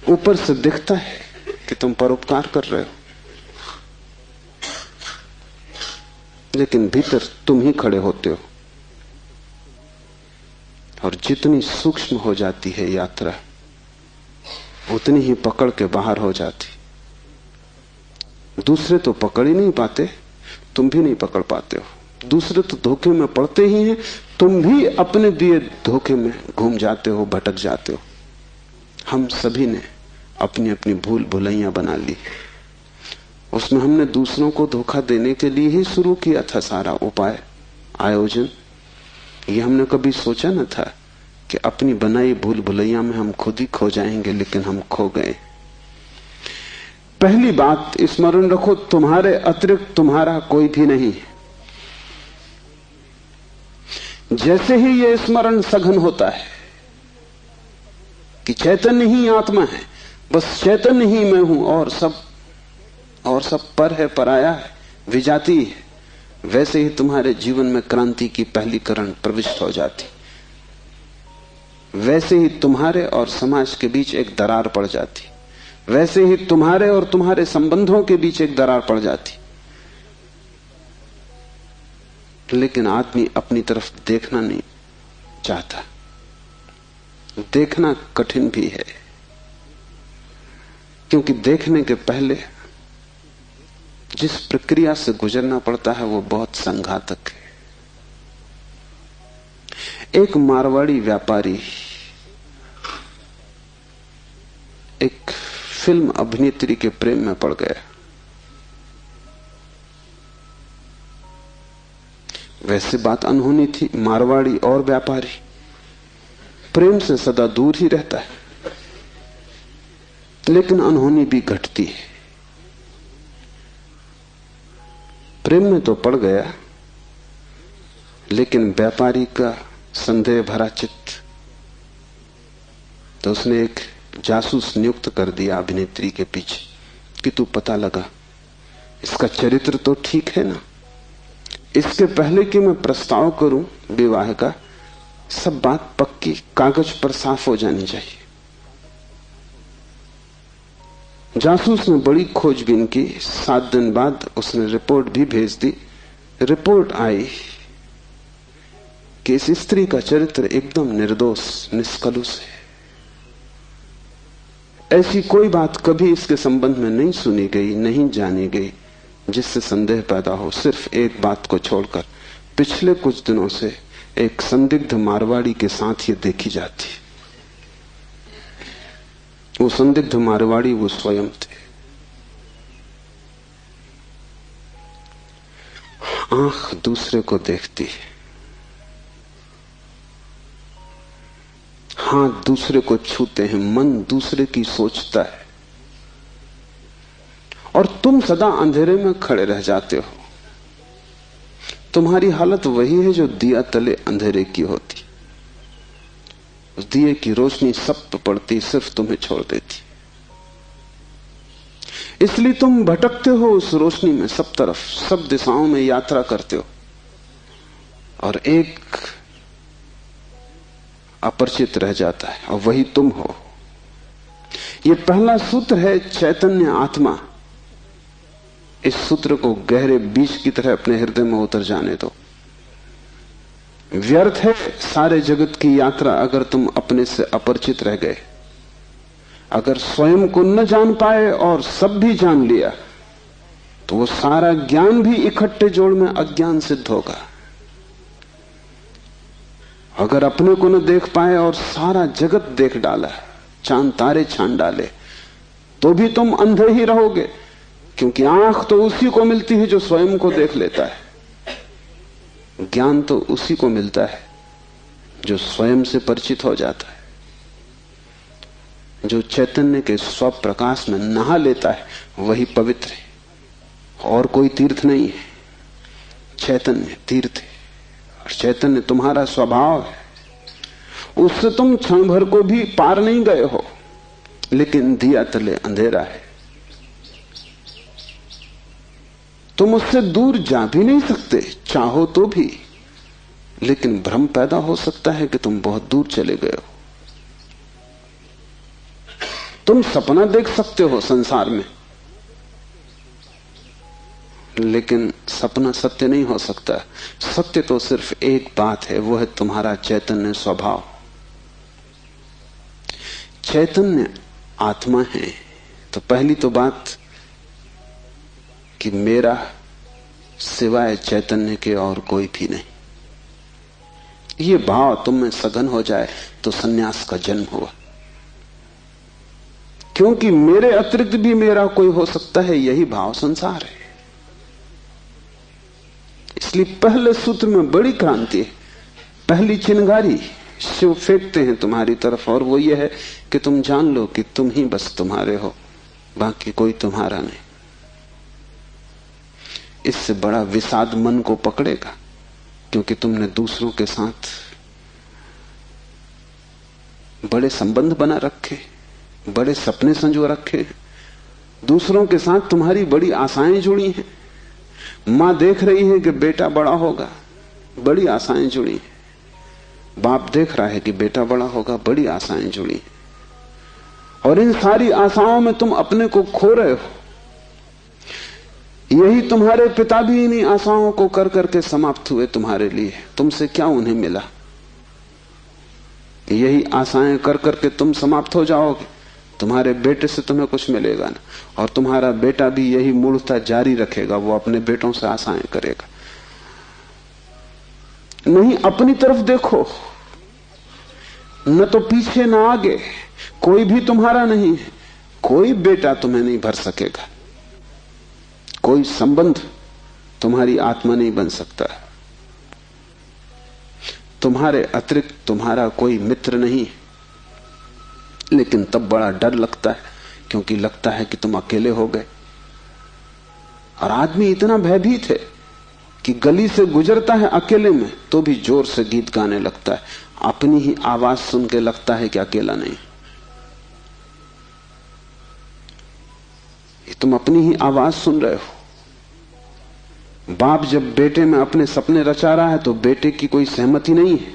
ऊपर से दिखता है कि तुम परोपकार कर रहे हो, लेकिन भीतर तुम ही खड़े होते हो। और जितनी सूक्ष्म हो जाती है यात्रा, उतनी ही पकड़ के बाहर हो जाती। दूसरे तो पकड़ ही नहीं पाते, तुम भी नहीं पकड़ पाते हो। दूसरे तो धोखे में पड़ते ही हैं, तुम भी अपने दिए धोखे में घूम जाते हो, भटक जाते हो। हम सभी ने अपनी अपनी भूल भुलैया बना ली। उसमें हमने दूसरों को धोखा देने के लिए ही शुरू किया था सारा उपाय, आयोजन। ये हमने कभी सोचा न था कि अपनी बनाई भूल भुलैया में हम खुद ही खो जाएंगे, लेकिन हम खो गए। पहली बात स्मरण रखो, तुम्हारे अतिरिक्त तुम्हारा कोई भी नहीं है। जैसे ही यह स्मरण सघन होता है कि चैतन्य ही आत्मा है, बस चैतन्य ही मैं हूं, और सब पर है, पराया है, विजाती है, वैसे ही तुम्हारे जीवन में क्रांति की पहली किरण प्रविष्ट हो जाती। वैसे ही तुम्हारे और समाज के बीच एक दरार पड़ जाती। वैसे ही तुम्हारे और तुम्हारे संबंधों के बीच एक दरार पड़ जाती। लेकिन आदमी अपनी तरफ देखना नहीं चाहता। देखना कठिन भी है, क्योंकि देखने के पहले जिस प्रक्रिया से गुजरना पड़ता है वो बहुत संघातक है। एक मारवाड़ी व्यापारी एक फिल्म अभिनेत्री के प्रेम में पड़ गया। वैसे बात अनहोनी थी, मारवाड़ी और व्यापारी प्रेम से सदा दूर ही रहता है, लेकिन अनहोनी भी घटती है। प्रेम में तो पड़ गया, लेकिन व्यापारी का संदेह भरा चित्त, तो उसने एक जासूस नियुक्त कर दिया अभिनेत्री के पीछे कि तू पता लगा इसका चरित्र तो ठीक है ना। इसके पहले कि मैं प्रस्ताव करूं विवाह का, सब बात पक्की कागज पर साफ हो जानी चाहिए। जासूस ने बड़ी खोजबीन की। 7 दिन बाद उसने रिपोर्ट भी भेज दी। रिपोर्ट आई कि इस स्त्री का चरित्र एकदम निर्दोष निष्कलुष है। ऐसी कोई बात कभी इसके संबंध में नहीं सुनी गई, नहीं जानी गई जिससे संदेह पैदा हो। सिर्फ एक बात को छोड़कर पिछले कुछ दिनों से एक संदिग्ध मारवाड़ी के साथ ये देखी जाती। वो संदिग्ध मारवाड़ी वो स्वयं थे। आंख दूसरे को देखती है, हाथ दूसरे को छूते हैं, मन दूसरे की सोचता है, और तुम सदा अंधेरे में खड़े रह जाते हो। तुम्हारी हालत वही है जो दिया तले अंधेरे की होती। उस दिए की रोशनी सब पे पड़ती, सिर्फ तुम्हें छोड़ देती। इसलिए तुम भटकते हो उस रोशनी में, सब तरफ सब दिशाओं में यात्रा करते हो, और एक अपरिचित रह जाता है और वही तुम हो। यह पहला सूत्र है चैतन्य आत्मा। इस सूत्र को गहरे बीज की तरह अपने हृदय में उतर जाने दो। व्यर्थ है सारे जगत की यात्रा अगर तुम अपने से अपरिचित रह गए। अगर स्वयं को न जान पाए और सब भी जान लिया तो वो सारा ज्ञान भी इकट्ठे जोड़ में अज्ञान सिद्ध होगा। अगर अपने को न देख पाए और सारा जगत देख डाला, चांद तारे छान डाले, तो भी तुम अंधे ही रहोगे, क्योंकि आंख तो उसी को मिलती है जो स्वयं को देख लेता है। ज्ञान तो उसी को मिलता है जो स्वयं से परिचित हो जाता है, जो चैतन्य के स्वप्रकाश में नहा लेता है, वही पवित्र है। और कोई तीर्थ नहीं है, चैतन्य तीर्थ है। और चैतन्य तुम्हारा स्वभाव है, उससे तुम क्षण भर को भी पार नहीं गए हो, लेकिन दिया तले अंधेरा है। तुम उससे दूर जा भी नहीं सकते, चाहो तो भी, लेकिन भ्रम पैदा हो सकता है कि तुम बहुत दूर चले गए हो। तुम सपना देख सकते हो संसार में, लेकिन सपना सत्य नहीं हो सकता। सत्य तो सिर्फ एक बात है, वो है तुम्हारा चैतन्य स्वभाव। चैतन्य आत्मा है तो पहली तो बात कि मेरा सिवाय चैतन्य के और कोई भी नहीं। ये भाव तुम में सघन हो जाए तो सन्यास का जन्म हुआ, क्योंकि मेरे अतिरिक्त भी मेरा कोई हो सकता है, यही भाव संसार है। इसलिए पहले सूत्र में बड़ी क्रांति है। पहली चिंगारी शिव फेंकते हैं तुम्हारी तरफ, और वो ये है कि तुम जान लो कि तुम ही बस तुम्हारे हो, बाकी कोई तुम्हारा नहीं। इससे बड़ा विषाद मन को पकड़ेगा, क्योंकि तुमने दूसरों के साथ बड़े संबंध बना रखे, बड़े सपने संजो रखे, दूसरों के साथ तुम्हारी बड़ी आशाएं जुड़ी हैं। मां देख रही है कि बेटा बड़ा होगा, बड़ी आशाएं जुड़ी हैं। बाप देख रहा है कि बेटा बड़ा होगा, बड़ी आशाएं जुड़ी हैं। और इन सारी आशाओं में तुम अपने को खो रहे हो। यही तुम्हारे पिता भी इन्हीं आशाओं को कर करके समाप्त हुए तुम्हारे लिए। तुमसे क्या उन्हें मिला? यही आशाएं कर करके तुम समाप्त हो जाओगे। तुम्हारे बेटे से तुम्हें कुछ मिलेगा ना, और तुम्हारा बेटा भी यही मूर्खता जारी रखेगा, वो अपने बेटों से आशाएं करेगा। नहीं, अपनी तरफ देखो, न तो पीछे न आगे, कोई भी तुम्हारा नहीं है। कोई बेटा तुम्हें नहीं भर सकेगा, कोई संबंध तुम्हारी आत्मा नहीं बन सकता। तुम्हारे अतिरिक्त तुम्हारा कोई मित्र नहीं, लेकिन तब बड़ा डर लगता है, क्योंकि लगता है कि तुम अकेले हो गए। और आदमी इतना भयभीत है कि गली से गुजरता है अकेले में तो भी जोर से गीत गाने लगता है, अपनी ही आवाज सुन के लगता है कि अकेला नहीं। ये तुम अपनी ही आवाज सुन रहे हो। बाप जब बेटे में अपने सपने रचा रहा है तो बेटे की कोई सहमति नहीं है।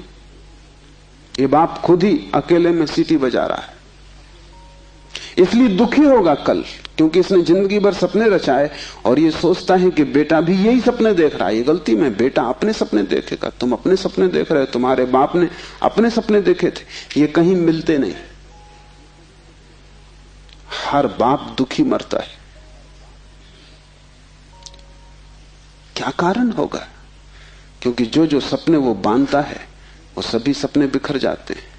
ये बाप खुद ही अकेले में सीटी बजा रहा है। इसलिए दुखी होगा कल, क्योंकि इसने जिंदगी भर सपने रचाए और ये सोचता है कि बेटा भी यही सपने देख रहा है। ये गलती में, बेटा अपने सपने देखेगा, तुम अपने सपने देख रहे हो, तुम्हारे बाप ने अपने सपने देखे थे, ये कहीं मिलते नहीं। हर बाप दुखी मरता है। क्या कारण होगा? क्योंकि जो जो सपने वो बांधता है वो सभी सपने बिखर जाते हैं।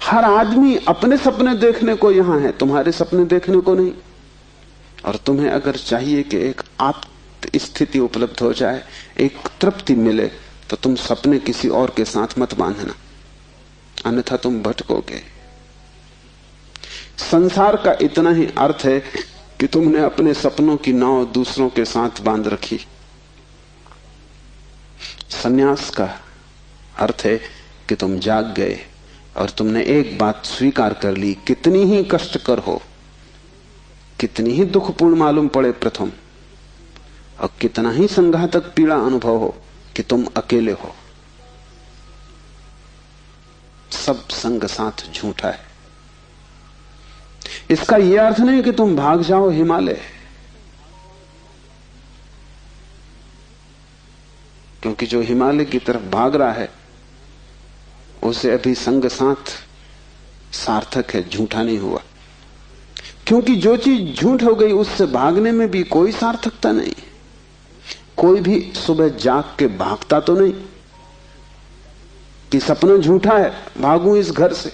हर आदमी अपने सपने देखने को यहां है, तुम्हारे सपने देखने को नहीं। और तुम्हें अगर चाहिए कि एक आत्म स्थिति उपलब्ध हो जाए, एक तृप्ति मिले, तो तुम सपने किसी और के साथ मत बांधना, अन्यथा तुम भटकोगे। संसार का इतना ही अर्थ है कि तुमने अपने सपनों की नाव दूसरों के साथ बांध रखी। संन्यास का अर्थ है कि तुम जाग गए और तुमने एक बात स्वीकार कर ली, कितनी ही कष्टकर हो, कितनी ही दुखपूर्ण मालूम पड़े प्रथम, और कितना ही संघातक पीड़ा अनुभव हो, कि तुम अकेले हो। सब संग साथ झूठा है। इसका यह अर्थ नहीं कि तुम भाग जाओ हिमालय, क्योंकि जो हिमालय की तरफ भाग रहा है उसे अभी संग साथ सार्थक है, झूठा नहीं हुआ। क्योंकि जो चीज झूठ हो गई उससे भागने में भी कोई सार्थकता नहीं। कोई भी सुबह जाग के भागता तो नहीं कि सपना झूठा है, भागूं इस घर से।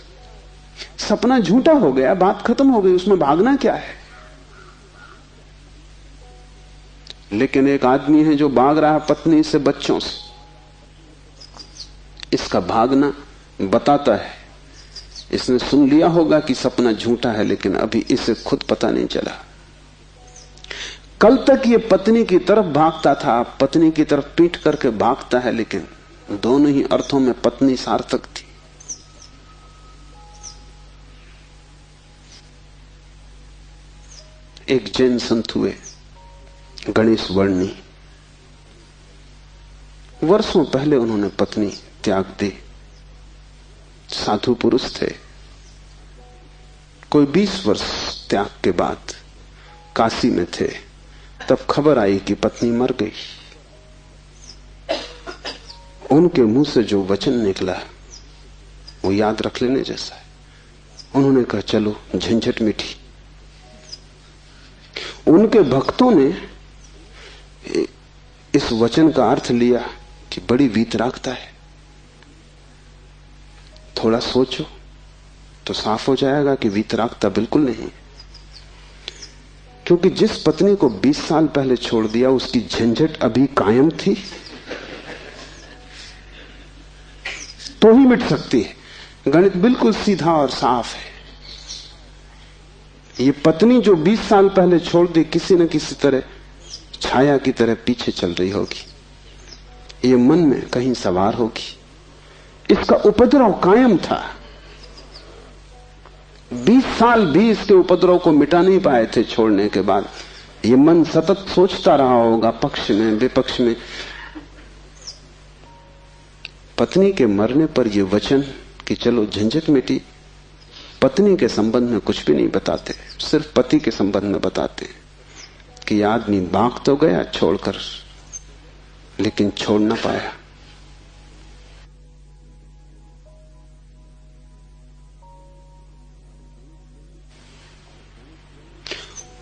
सपना झूठा हो गया, बात खत्म हो गई, उसमें भागना क्या है। लेकिन एक आदमी है जो भाग रहा है पत्नी से, बच्चों से, इसका भागना बताता है। इसने सुन लिया होगा कि सपना झूठा है, लेकिन अभी इसे खुद पता नहीं चला। कल तक ये पत्नी की तरफ भागता था, पत्नी की तरफ पीठ करके भागता है, लेकिन दोनों ही अर्थों में पत्नी सार्थक थी। एक जैन संत हुए, गणेश वर्णी। वर्षों पहले उन्होंने पत्नी त्याग दी। साधु पुरुष थे। कोई 20 वर्ष त्याग के बाद काशी में थे, तब खबर आई कि पत्नी मर गई। उनके मुंह से जो वचन निकला वो याद रख लेने जैसा है। उन्होंने कहा, चलो झंझट मिटी। उनके भक्तों ने इस वचन का अर्थ लिया कि बड़ी वीतरागता है। थोड़ा सोचो तो साफ हो जाएगा कि वीतरागता बिल्कुल नहीं, क्योंकि जिस पत्नी को 20 साल पहले छोड़ दिया उसकी झंझट अभी कायम थी तो ही मिट सकती है। गणित बिल्कुल सीधा और साफ है। ये पत्नी जो 20 साल पहले छोड़ दी, किसी न किसी तरह छाया की तरह पीछे चल रही होगी, ये मन में कहीं सवार होगी। इसका उपद्रव कायम था। 20 साल भी इसके उपद्रव को मिटा नहीं पाए थे छोड़ने के बाद। ये मन सतत सोचता रहा होगा, पक्ष में विपक्ष में। पत्नी के मरने पर यह वचन कि चलो झंझट मिटी, पत्नी के संबंध में कुछ भी नहीं बताते, सिर्फ पति के संबंध में बताते कि आदमी भाग तो गया छोड़कर, लेकिन छोड़ ना पाया।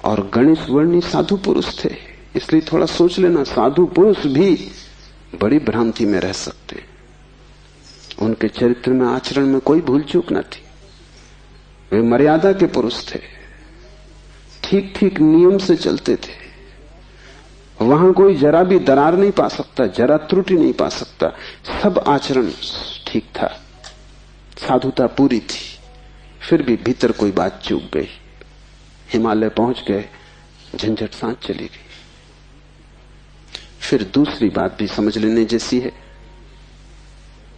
और गणेश वर्णी साधु पुरुष थे, इसलिए थोड़ा सोच लेना, साधु पुरुष भी बड़ी भ्रांति में रह सकते। उनके चरित्र में, आचरण में कोई भूल चूक न थी। वे मर्यादा के पुरुष थे, ठीक ठीक नियम से चलते थे। वहां कोई जरा भी दरार नहीं पा सकता, जरा त्रुटि नहीं पा सकता। सब आचरण ठीक था, साधुता पूरी थी। फिर भी भीतर कोई बात चूक गई। हिमालय पहुंच गए, झंझट सांस चली गई। फिर दूसरी बात भी समझ लेने जैसी है,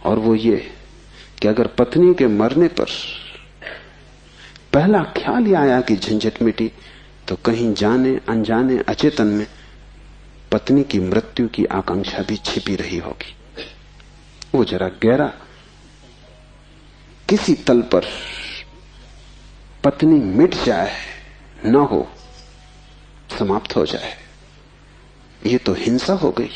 और वो ये कि अगर पत्नी के मरने पर पहला ख्याल ही आया कि झंझट मिटी, तो कहीं जाने अनजाने अचेतन में पत्नी की मृत्यु की आकांक्षा भी छिपी रही होगी। वो जरा गहरा किसी तल पर पत्नी मिट जाए, न हो, समाप्त हो जाए, ये तो हिंसा हो गई।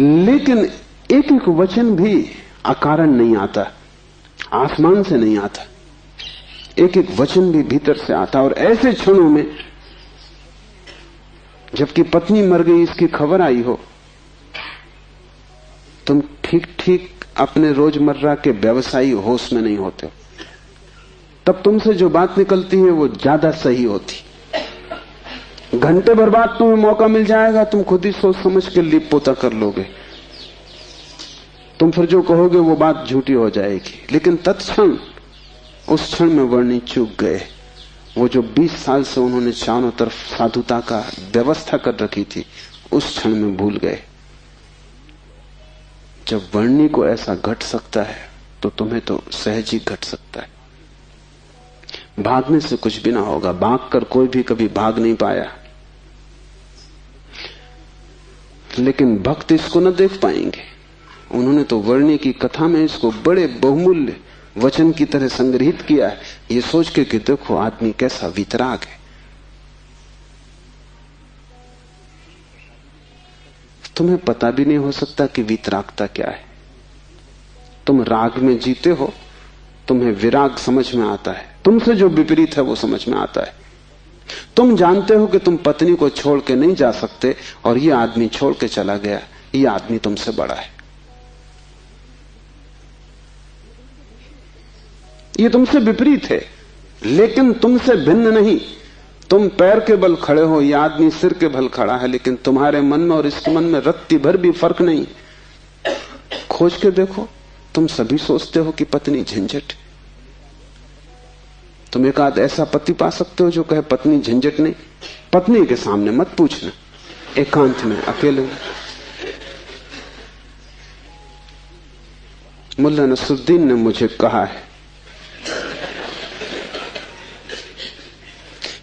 लेकिन एक एक वचन भी अकारण नहीं आता, आसमान से नहीं आता, एक एक वचन भी भीतर से आता। और ऐसे क्षणों में जबकि पत्नी मर गई इसकी खबर आई हो, तुम ठीक ठीक अपने रोजमर्रा के व्यवसायी होश में नहीं होते हो, तब तुमसे जो बात निकलती है वो ज्यादा सही होती। घंटे भर बाद तुम्हें मौका मिल जाएगा, तुम खुद ही सोच समझ के लीप पोता कर लोगे, तुम फिर जो कहोगे वो बात झूठी हो जाएगी। लेकिन तत्क्षण उस क्षण में वर्णी चूक गए। वो जो 20 साल से उन्होंने चारों तरफ साधुता का व्यवस्था कर रखी थी, उस क्षण में भूल गए। जब वर्णी को ऐसा घट सकता है तो तुम्हें तो सहज ही घट सकता है। भागने से कुछ भी ना होगा, भागकर कोई भी कभी भाग नहीं पाया। लेकिन भक्त इसको न देख पाएंगे। उन्होंने तो वर्णी की कथा में इसको बड़े बहुमूल्य वचन की तरह संग्रहित किया है, ये सोच के कि देखो आदमी कैसा वितराग है। तुम्हें पता भी नहीं हो सकता कि वितरागता क्या है। तुम राग में जीते हो, तुम्हें विराग समझ में आता है, तुमसे जो विपरीत है वो समझ में आता है। तुम जानते हो कि तुम पत्नी को छोड़ के नहीं जा सकते, और ये आदमी छोड़ के चला गया, ये आदमी तुमसे बड़ा है। ये तुमसे विपरीत है, लेकिन तुमसे भिन्न नहीं। तुम पैर के बल खड़े हो, ये आदमी सिर के बल खड़ा है, लेकिन तुम्हारे मन में और इसके मन में रत्ती भर भी फर्क नहीं। खोज के देखो, तुम सभी सोचते हो कि पत्नी झंझट। तुम एक आध ऐसा पति पा सकते हो जो कहे पत्नी झंझट नहीं। पत्नी के सामने मत पूछना, एकांत में, अकेले में। मुल्ला नसरुद्दीन ने मुझे कहा है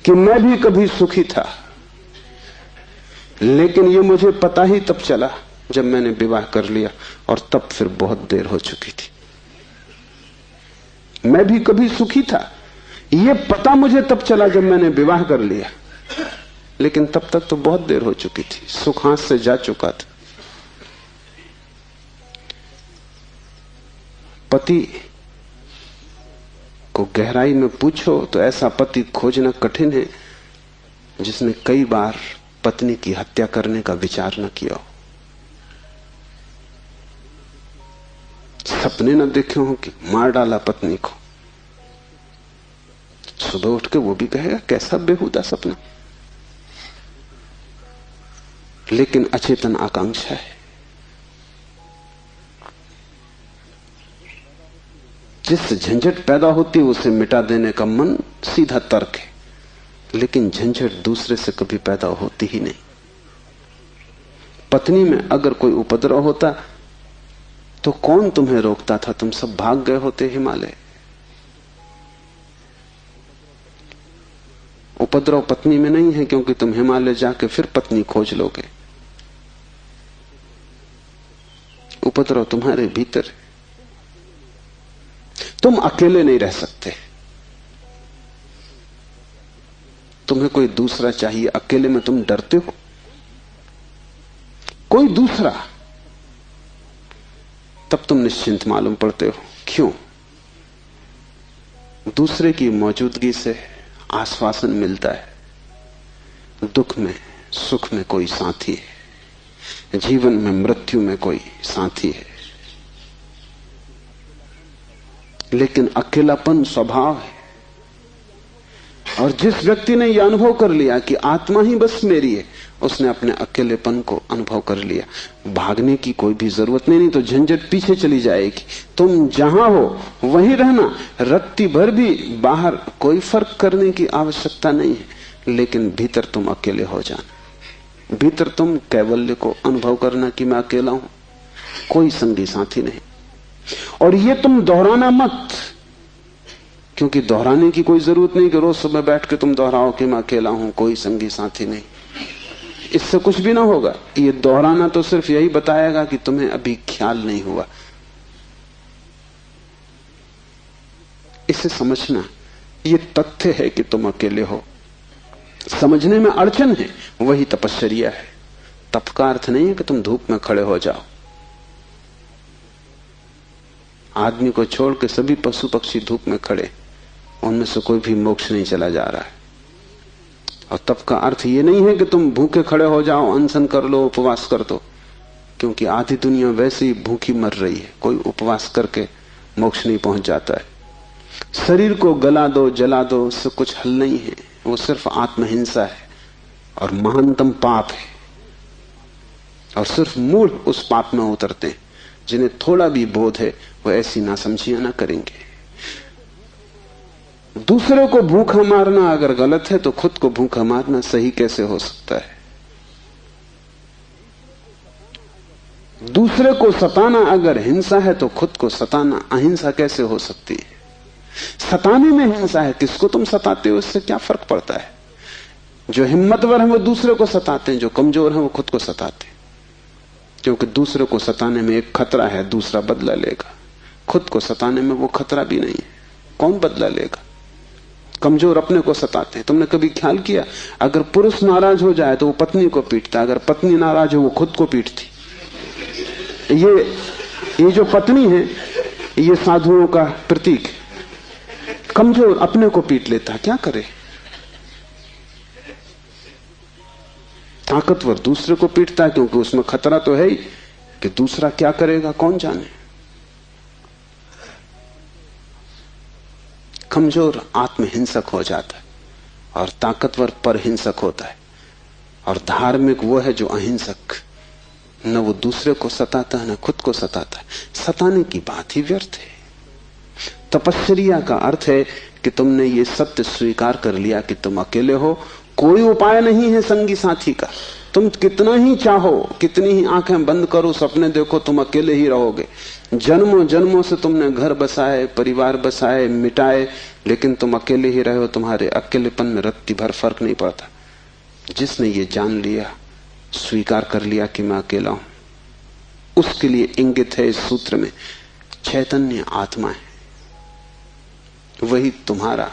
कि मैं भी कभी सुखी था, लेकिन ये मुझे पता ही तब चला जब मैंने विवाह कर लिया, और तब फिर बहुत देर हो चुकी थी। मैं भी कभी सुखी था, ये पता मुझे तब चला जब मैंने विवाह कर लिया, लेकिन तब तक तो बहुत देर हो चुकी थी, सुख हाथ से जा चुका था। पति को गहराई में पूछो तो ऐसा पति खोजना कठिन है जिसने कई बार पत्नी की हत्या करने का विचार न किया हो। सपने न देखे हो कि मार डाला पत्नी को, सुबह उठ के वो भी कहेगा कैसा बेहुदा सपना। लेकिन अचेतन आकांक्षा है। जिससे झंझट पैदा होती है उसे मिटा देने का मन सीधा तर्क है, लेकिन झंझट दूसरे से कभी पैदा होती ही नहीं। पत्नी में अगर कोई उपद्रव होता तो कौन तुम्हें रोकता था? तुम सब भाग गए होते हिमालय। उपद्रव पत्नी में नहीं है, क्योंकि तुम हिमालय जाके फिर पत्नी खोज लोगे। उपद्रव तुम्हारे भीतर है। तुम अकेले नहीं रह सकते, तुम्हें कोई दूसरा चाहिए। अकेले में तुम डरते हो, कोई दूसरा, तब तुम निश्चिंत मालूम पड़ते हो। क्यों? दूसरे की मौजूदगी से आश्वासन मिलता है। दुख में सुख में कोई साथी है, जीवन में मृत्यु में कोई साथी है। लेकिन अकेलापन स्वभाव है, और जिस व्यक्ति ने यह अनुभव कर लिया कि आत्मा ही बस मेरी है, उसने अपने अकेलेपन को अनुभव कर लिया। भागने की कोई भी जरूरत नहीं तो झंझट पीछे चली जाएगी। तुम जहां हो वहीं रहना, रत्ती भर भी बाहर कोई फर्क करने की आवश्यकता नहीं है, लेकिन भीतर तुम अकेले हो जाना। भीतर तुम कैवल्य को अनुभव करना कि मैं अकेला हूं, कोई संगी साथी नहीं। और ये तुम दोहराना मत, क्योंकि दोहराने की कोई जरूरत नहीं कि रोज सुबह बैठ के तुम दोहराओ कि मैं अकेला हूं, कोई संगी साथी नहीं। इससे कुछ भी ना होगा। ये दोहराना तो सिर्फ यही बताएगा कि तुम्हें अभी ख्याल नहीं हुआ। इसे समझना, ये तथ्य है कि तुम अकेले हो। समझने में अड़चन है, वही तपश्चर्या है। तप का अर्थ नहीं है कि तुम धूप में खड़े हो जाओ। आदमी को छोड़ के सभी पशु पक्षी धूप में खड़े, उनमें से कोई भी मोक्ष नहीं चला जा रहा है। और तप का अर्थ ये नहीं है कि तुम भूखे खड़े हो जाओ, अनशन कर लो, उपवास कर दो, क्योंकि आधी दुनिया वैसे ही भूखी मर रही है। कोई उपवास करके मोक्ष नहीं पहुंच जाता है। शरीर को गला दो, जला दो, उससे कुछ हल नहीं है। वो सिर्फ आत्महिंसा है और महानतम पाप है। और सिर्फ मूढ़ उस पाप में उतरते हैं। जिन्हें थोड़ा भी बोध है वो ऐसी नासमझियां ना करेंगे। दूसरे को भूखा मारना अगर गलत है तो खुद को भूखा मारना सही कैसे हो सकता है? दूसरे को सताना अगर हिंसा है तो खुद को सताना अहिंसा कैसे हो सकती है? सताने में हिंसा है, किसको तुम सताते हो इससे क्या फर्क पड़ता है? जो हिम्मतवर है वो दूसरे को सताते हैं, जो कमजोर है वो खुद को सताते हैं। क्योंकि दूसरे को सताने में एक खतरा है, दूसरा बदला लेगा। खुद को सताने में वो खतरा भी नहीं है, कौन बदला लेगा? कमजोर अपने को सताते हैं। तुमने कभी ख्याल किया, अगर पुरुष नाराज हो जाए तो वो पत्नी को पीटता, अगर पत्नी नाराज हो वो खुद को पीटती। ये जो पत्नी है ये साधुओं का प्रतीक है। कमजोर अपने को पीट लेता, क्या करे? ताकतवर दूसरे को पीटता है, क्योंकि उसमें खतरा तो है ही कि दूसरा क्या करेगा कौन जाने। कमजोर आत्महिंसक हो जाता है और ताकतवर परहिंसक होता है। और धार्मिक वो है जो अहिंसक, न वो दूसरे को सताता है न खुद को सताता है। सताने की बात ही व्यर्थ है। तपश्चर्या का अर्थ है कि तुमने ये सत्य स्वीकार कर लिया कि तुम अकेले हो, कोई उपाय नहीं है संगी साथी का। तुम कितना ही चाहो, कितनी ही आंखें बंद करो, सपने देखो, तुम अकेले ही रहोगे। जन्मों जन्मों से तुमने घर बसाए, परिवार बसाए, मिटाए, लेकिन तुम अकेले ही रहे हो। तुम्हारे अकेलेपन में रत्ती भर फर्क नहीं पड़ता। जिसने ये जान लिया, स्वीकार कर लिया कि मैं अकेला हूं, उसके लिए इंगित है इस सूत्र में चैतन्य आत्मा है, वही तुम्हारा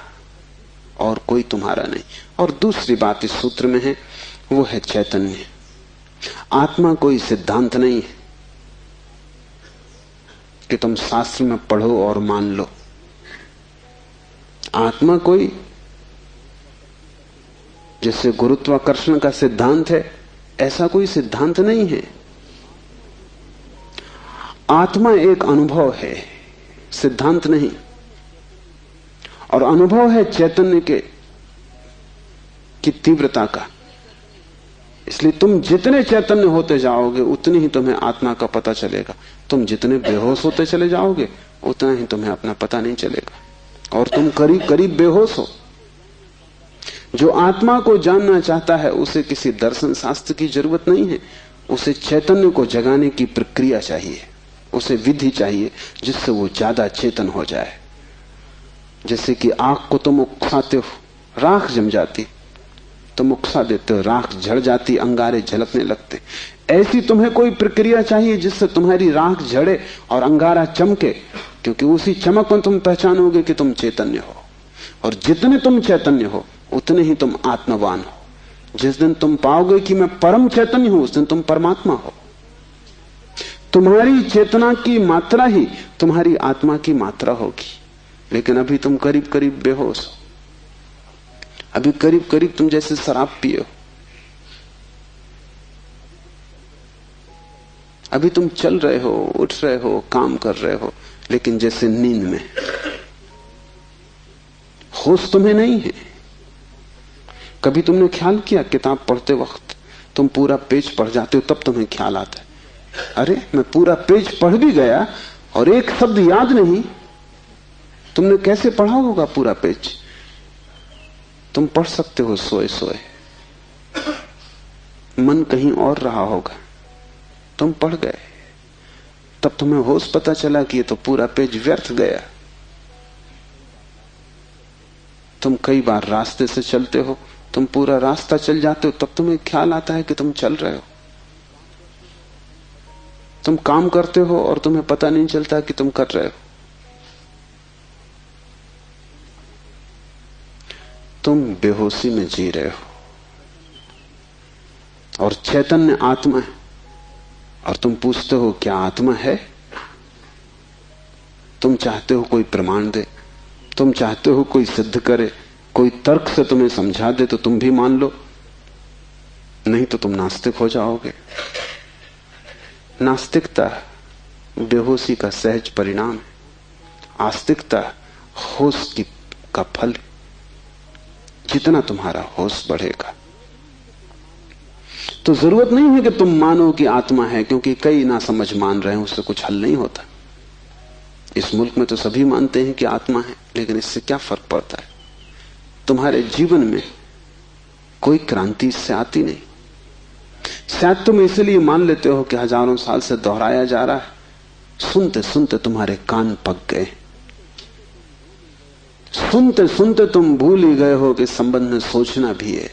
और कोई तुम्हारा नहीं। और दूसरी बात इस सूत्र में है, वो है चैतन्य। आत्मा कोई सिद्धांत नहीं है कि तुम शास्त्र में पढ़ो और मान लो। आत्मा कोई, जैसे गुरुत्वाकर्षण का सिद्धांत है, ऐसा कोई सिद्धांत नहीं है। आत्मा एक अनुभव है, सिद्धांत नहीं। और अनुभव है चैतन्य की तीव्रता का। इसलिए तुम जितने चैतन्य होते जाओगे उतनी ही तुम्हें आत्मा का पता चलेगा। तुम जितने बेहोश होते चले जाओगे उतना ही तुम्हें अपना पता नहीं चलेगा। और तुम करीब करीब बेहोश हो। जो आत्मा को जानना चाहता है उसे किसी दर्शन शास्त्र की जरूरत नहीं है, उसे चैतन्य को जगाने की प्रक्रिया चाहिए, उसे विधि चाहिए जिससे वो ज्यादा चेतन हो जाए। जैसे कि आग को तुम उकसाते हो, राख जम जाती, तुम उकसा देते हो, राख झड़ जाती, अंगारे झलकने लगते। ऐसी तुम्हें कोई प्रक्रिया चाहिए जिससे तुम्हारी राख झड़े और अंगारा चमके, क्योंकि उसी चमक में तुम पहचानोगे कि तुम चैतन्य हो। और जितने तुम चैतन्य हो उतने ही तुम आत्मवान हो। जिस दिन तुम पाओगे कि मैं परम चैतन्य हूं, उस दिन तुम परमात्मा हो। तुम्हारी चेतना की मात्रा ही तुम्हारी आत्मा की मात्रा होगी। लेकिन अभी तुम करीब करीब बेहोश हो, अभी करीब करीब तुम जैसे शराब पिए हो, अभी तुम चल रहे हो, उठ रहे हो, काम कर रहे हो, लेकिन जैसे नींद में। होश तुम्हें नहीं है। कभी तुमने ख्याल किया, किताब पढ़ते वक्त तुम पूरा पेज पढ़ जाते हो, तब तुम्हें ख्याल आता है, अरे मैं पूरा पेज पढ़ भी गया और एक शब्द याद नहीं। तुमने कैसे पढ़ा होगा पूरा पेज? तुम पढ़ सकते हो सोए सोए, मन कहीं और रहा होगा, तुम पढ़ गए, तब तुम्हें होश पता चला कि ये तो पूरा पेज व्यर्थ गया। तुम कई बार रास्ते से चलते हो, तुम पूरा रास्ता चल जाते हो, तब तुम्हें ख्याल आता है कि तुम चल रहे हो। तुम काम करते हो और तुम्हें पता नहीं चलता कि तुम कर रहे हो। तुम बेहोशी में जी रहे हो और चैतन्य आत्मा है, और तुम पूछते हो क्या आत्मा है? तुम चाहते हो कोई प्रमाण दे, तुम चाहते हो कोई सिद्ध करे, कोई तर्क से तुम्हें समझा दे तो तुम भी मान लो, नहीं तो तुम नास्तिक हो जाओगे। नास्तिकता बेहोशी का सहज परिणाम है, आस्तिकता होश का फल। जितना तुम्हारा होश बढ़ेगा तो जरूरत नहीं है कि तुम मानो कि आत्मा है, क्योंकि कई ना समझ मान रहे हैं, उससे कुछ हल नहीं होता। इस मुल्क में तो सभी मानते हैं कि आत्मा है, लेकिन इससे क्या फर्क पड़ता है? तुम्हारे जीवन में कोई क्रांति इससे आती नहीं। शायद तुम इसलिए मान लेते हो कि हजारों साल से दोहराया जा रहा है, सुनते सुनते तुम्हारे कान पक गए, सुनते सुनते तुम भूल ही गए हो कि संबंध में सोचना भी है।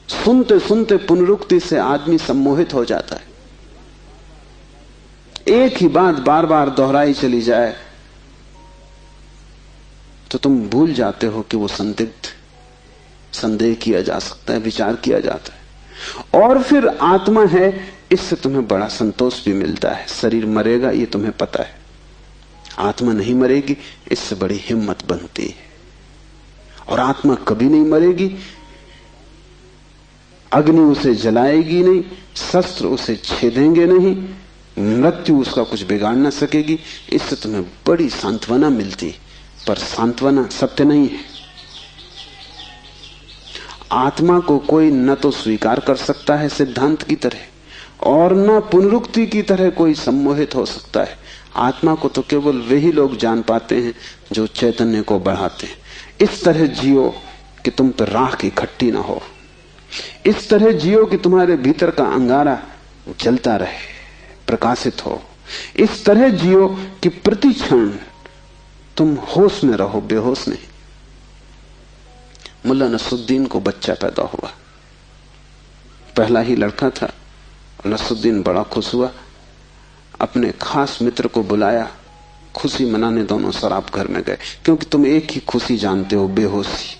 सुनते सुनते पुनरुक्ति से आदमी सम्मोहित हो जाता है। एक ही बात बार बार दोहराई चली जाए तो तुम भूल जाते हो कि वो संदिग्ध, संदेह किया जा सकता है, विचार किया जाता है। और फिर आत्मा है, इससे तुम्हें बड़ा संतोष भी मिलता है। शरीर मरेगा ये तुम्हें पता है, आत्मा नहीं मरेगी, इससे बड़ी हिम्मत बनती है। और आत्मा कभी नहीं मरेगी, अग्नि उसे जलाएगी नहीं, शस्त्र उसे छेदेंगे नहीं, मृत्यु उसका कुछ बिगाड़ ना सकेगी। इससे तुम्हें बड़ी सांत्वना मिलती, पर सांत्वना सत्य नहीं है। आत्मा को कोई न तो स्वीकार कर सकता है सिद्धांत की तरह, और न पुनरुक्ति की तरह कोई सम्मोहित हो सकता है। आत्मा को तो केवल वही लोग जान पाते हैं जो चैतन्य को बढ़ाते हैं। इस तरह जियो कि तुम पर राख इकट्ठी ना हो, इस तरह जियो कि तुम्हारे भीतर का अंगारा जलता रहे, प्रकाशित हो। इस तरह जियो कि प्रति क्षण तुम होश में रहो, बेहोश नहीं। मुल्ला नसरुद्दीन को बच्चा पैदा हुआ, पहला ही लड़का था। नसरुद्दीन बड़ा खुश हुआ, अपने खास मित्र को बुलाया, खुशी मनाने दोनों शराब घर में गए। क्योंकि तुम एक ही खुशी जानते हो, बेहोशी।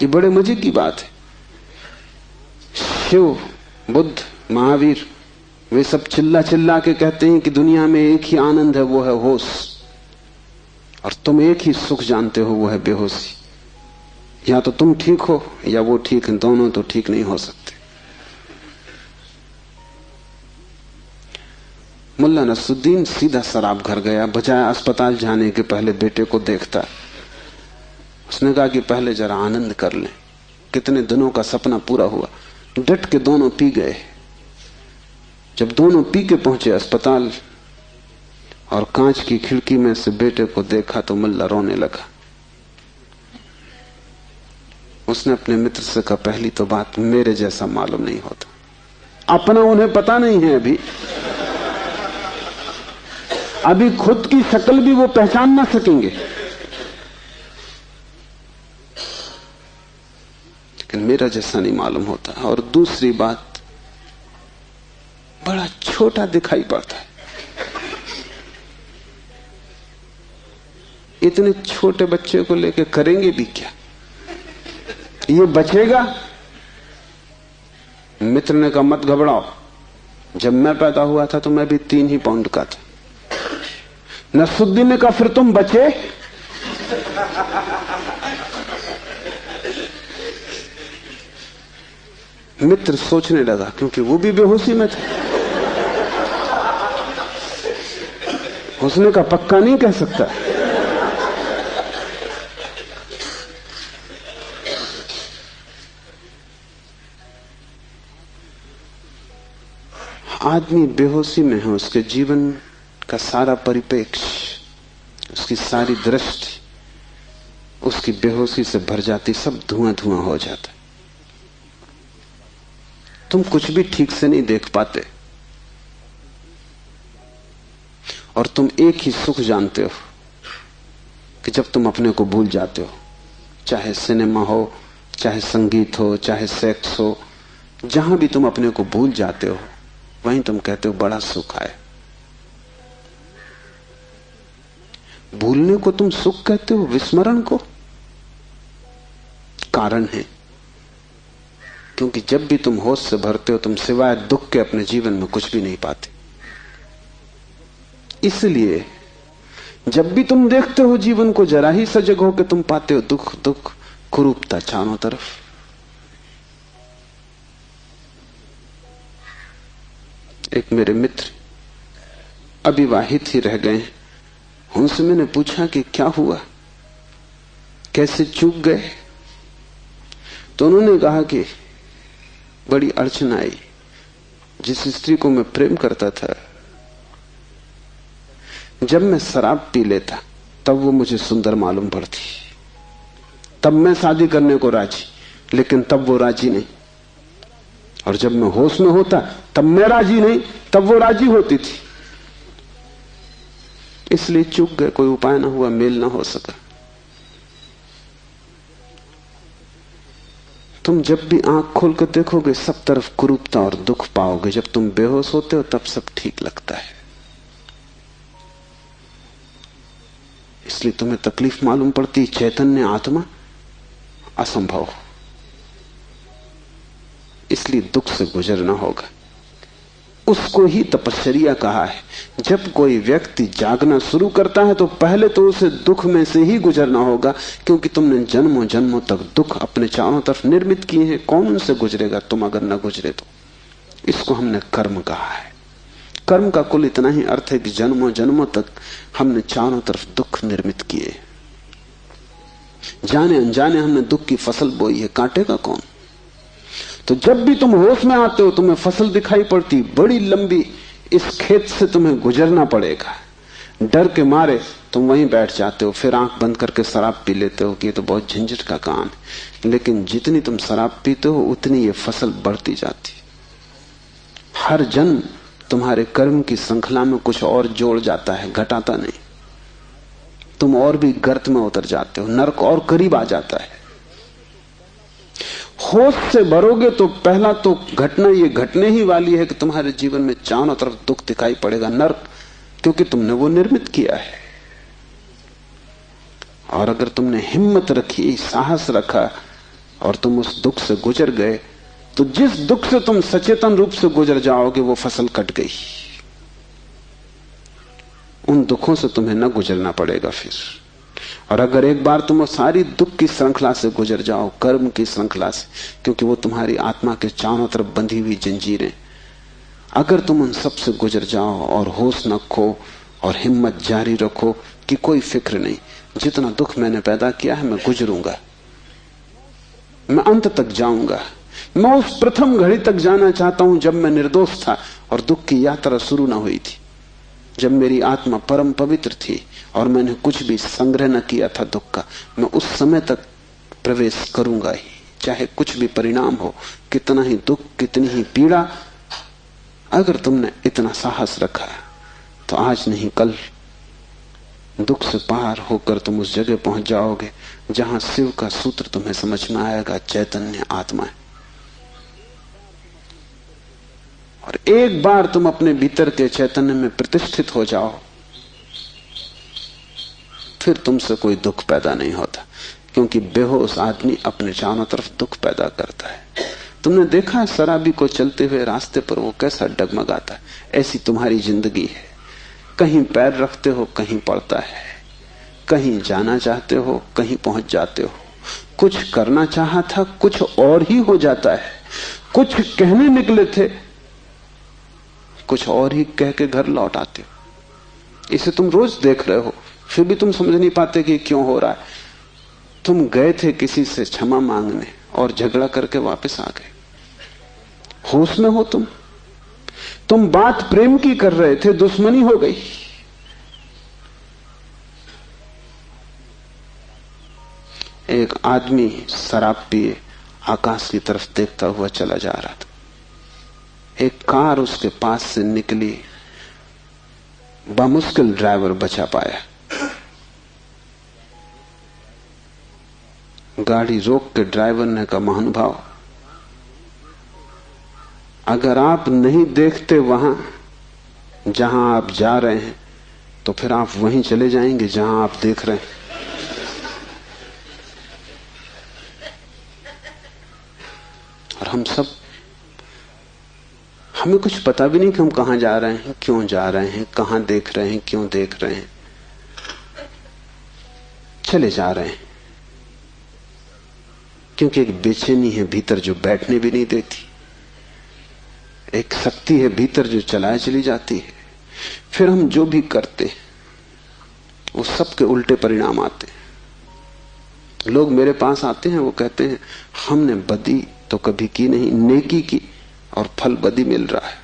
ये बड़े मजे की बात है। शिव, बुद्ध, महावीर, वे सब चिल्ला चिल्ला के कहते हैं कि दुनिया में एक ही आनंद है, वो है होश। और तुम एक ही सुख जानते हो, वो है बेहोशी। या तो तुम ठीक हो या वो ठीक है, दोनों तो ठीक नहीं हो सकते। मुल्ला नसरुद्दीन सीधा शराब घर गया, बजाय अस्पताल जाने के पहले बेटे को देखता। उसने कहा कि पहले जरा आनंद कर लें, कितने दिनों का सपना पूरा हुआ। डट के दोनों पी गए। जब दोनों पी के पहुंचे अस्पताल और कांच की खिड़की में से बेटे को देखा तो मुल्ला रोने लगा। उसने अपने मित्र से कहा, पहली तो बात मेरे जैसा मालूम नहीं होता। अपना उन्हें पता नहीं है, अभी खुद की शक्ल भी वो पहचान ना सकेंगे। लेकिन मेरा जैसा नहीं मालूम होता। और दूसरी बात, बड़ा छोटा दिखाई पड़ता है। इतने छोटे बच्चे को लेके करेंगे भी क्या? ये बचेगा? मित्र ने कहा, मत घबराओ, जब मैं पैदा हुआ था तो मैं भी 3 ही पाउंड का था। नसरुद्दीन ने कहा, फिर तुम बचे? मित्र सोचने लगा, क्योंकि वो भी बेहोशी में था। उसने कहा, पक्का नहीं कह सकता। आदमी बेहोशी में है, उसके जीवन का सारा परिप्रेक्ष्य, उसकी सारी दृष्टि उसकी बेहोशी से भर जाती, सब धुआं धुआं हो जाता। तुम कुछ भी ठीक से नहीं देख पाते, और तुम एक ही सुख जानते हो कि जब तुम अपने को भूल जाते हो, चाहे सिनेमा हो, चाहे संगीत हो, चाहे सेक्स हो, जहां भी तुम अपने को भूल जाते हो वहीं तुम कहते हो बड़ा सुख आए। भूलने को तुम सुख कहते हो, विस्मरण को? कारण है, क्योंकि जब भी तुम होश से भरते हो तुम सिवाय दुख के अपने जीवन में कुछ भी नहीं पाते। इसलिए जब भी तुम देखते हो जीवन को, जरा ही सजग हो के तुम पाते हो दुख दुख, कुरूपता चारों तरफ। एक मेरे मित्र अविवाहित ही रह गए, उनसे मैंने पूछा कि क्या हुआ, कैसे चूक गए? तो उन्होंने कहा कि बड़ी अड़चन आई। जिस स्त्री को मैं प्रेम करता था, जब मैं शराब पी लेता तब वो मुझे सुंदर मालूम पड़ती, तब मैं शादी करने को राजी, लेकिन तब वो राजी नहीं। और जब मैं होश में होता तब मैं राजी नहीं, तब वो राजी होती थी। इसलिए चूक गए, कोई उपाय ना हुआ, मेल ना हो सका। तुम जब भी आंख खोल कर देखोगे सब तरफ कुरूपता और दुख पाओगे। जब तुम बेहोश होते हो तब सब ठीक लगता है। इसलिए तुम्हें तकलीफ मालूम पड़ती, चैतन्य आत्मा असंभव। इसलिए दुख से गुजरना होगा। उसको ही तपश्चर्या कहा है। जब कोई व्यक्ति जागना शुरू करता है तो पहले तो उसे दुख में से ही गुजरना होगा, क्योंकि तुमने जन्मों जन्मों तक दुख अपने चारों तरफ निर्मित किए हैं। कौन उनसे गुजरेगा तुम अगर न गुजरे तो? इसको हमने कर्म कहा है। कर्म का कुल इतना ही अर्थ है कि जन्मों जन्मों तक हमने चारों तरफ दुख निर्मित किए, जाने अनजाने हमने दुख की फसल बोई है, काटेगा कौन? तो जब भी तुम होश में आते हो तुम्हें फसल दिखाई पड़ती बड़ी लंबी, इस खेत से तुम्हें गुजरना पड़ेगा। डर के मारे तुम वहीं बैठ जाते हो, फिर आंख बंद करके शराब पी लेते हो कि ये तो बहुत झंझट का काम है। लेकिन जितनी तुम शराब पीते हो उतनी ये फसल बढ़ती जाती। हर जन्म तुम्हारे कर्म की श्रृंखला में कुछ और जोड़ जाता है, घटाता नहीं। तुम और भी गर्त में उतर जाते हो, नरक और करीब आ जाता है। होश से भरोगे तो पहला तो घटना ये घटने ही वाली है कि तुम्हारे जीवन में चारों तरफ दुख दिखाई पड़ेगा, नरक, क्योंकि तुमने वो निर्मित किया है। और अगर तुमने हिम्मत रखी, साहस रखा और तुम उस दुख से गुजर गए, तो जिस दुख से तुम सचेतन रूप से गुजर जाओगे वो फसल कट गई। उन दुखों से तुम्हें न गुजरना पड़ेगा फिर। और अगर एक बार तुम सारी दुख की श्रृंखला से गुजर जाओ, कर्म की श्रृंखला से, क्योंकि वो तुम्हारी आत्मा के चारों तरफ बंधी हुई जंजीरें, अगर तुम उन सब से गुजर जाओ और होश न खो और हिम्मत जारी रखो कि कोई फिक्र नहीं, जितना दुख मैंने पैदा किया है मैं गुजरूंगा, मैं अंत तक जाऊंगा। मैं उस प्रथम घड़ी तक जाना चाहता हूं जब मैं निर्दोष था और दुख की यात्रा शुरू ना हुई थी, जब मेरी आत्मा परम पवित्र थी और मैंने कुछ भी संग्रह न किया था दुख का। मैं उस समय तक प्रवेश करूंगा ही, चाहे कुछ भी परिणाम हो, कितना ही दुख, कितनी ही पीड़ा। अगर तुमने इतना साहस रखा तो आज नहीं कल दुख से पार होकर तुम उस जगह पहुंच जाओगे जहां शिव का सूत्र तुम्हें समझ में आएगा, चैतन्य आत्मा है। और एक बार तुम अपने भीतर के चैतन्य में प्रतिष्ठित हो जाओ, फिर तुमसे कोई दुख पैदा नहीं होता, क्योंकि बेहोश आदमी अपने चारों तरफ दुख पैदा करता है। तुमने देखा है शराबी को चलते हुए रास्ते पर वो कैसा डगमगाता है? ऐसी तुम्हारी जिंदगी है। कहीं पैर रखते हो कहीं पड़ता है, कहीं जाना चाहते हो कहीं पहुंच जाते हो, कुछ करना चाहा था कुछ और ही हो जाता है, कुछ कहने निकले थे कुछ और ही कह के घर लौट आते हो। इसे तुम रोज देख रहे हो, फिर भी तुम समझ नहीं पाते कि क्यों हो रहा है। तुम गए थे किसी से क्षमा मांगने और झगड़ा करके वापस आ गए। होश में हो तुम बात प्रेम की कर रहे थे, दुश्मनी हो गई। एक आदमी शराब पिए आकाश की तरफ देखता हुआ चला जा रहा था। एक कार उसके पास से निकली, बामुश्किल ड्राइवर बचा पाया। गाड़ी रोक के ड्राइवर ने कहा, महानुभाव, अगर आप नहीं देखते वहां जहां आप जा रहे हैं तो फिर आप वहीं चले जाएंगे जहां आप देख रहे हैं। हम सब, हमें कुछ पता भी नहीं कि हम कहां जा रहे हैं, क्यों जा रहे हैं, कहां देख रहे हैं, क्यों देख रहे हैं, चले जा रहे हैं। क्योंकि एक बेचैनी है भीतर जो बैठने भी नहीं देती, एक शक्ति है भीतर जो चलाए चली जाती है। फिर हम जो भी करते वो सबके उल्टे परिणाम आते हैं। लोग मेरे पास आते हैं, वो कहते हैं हमने बदी तो कभी की नहीं, नेकी की और फल बदी मिल रहा है।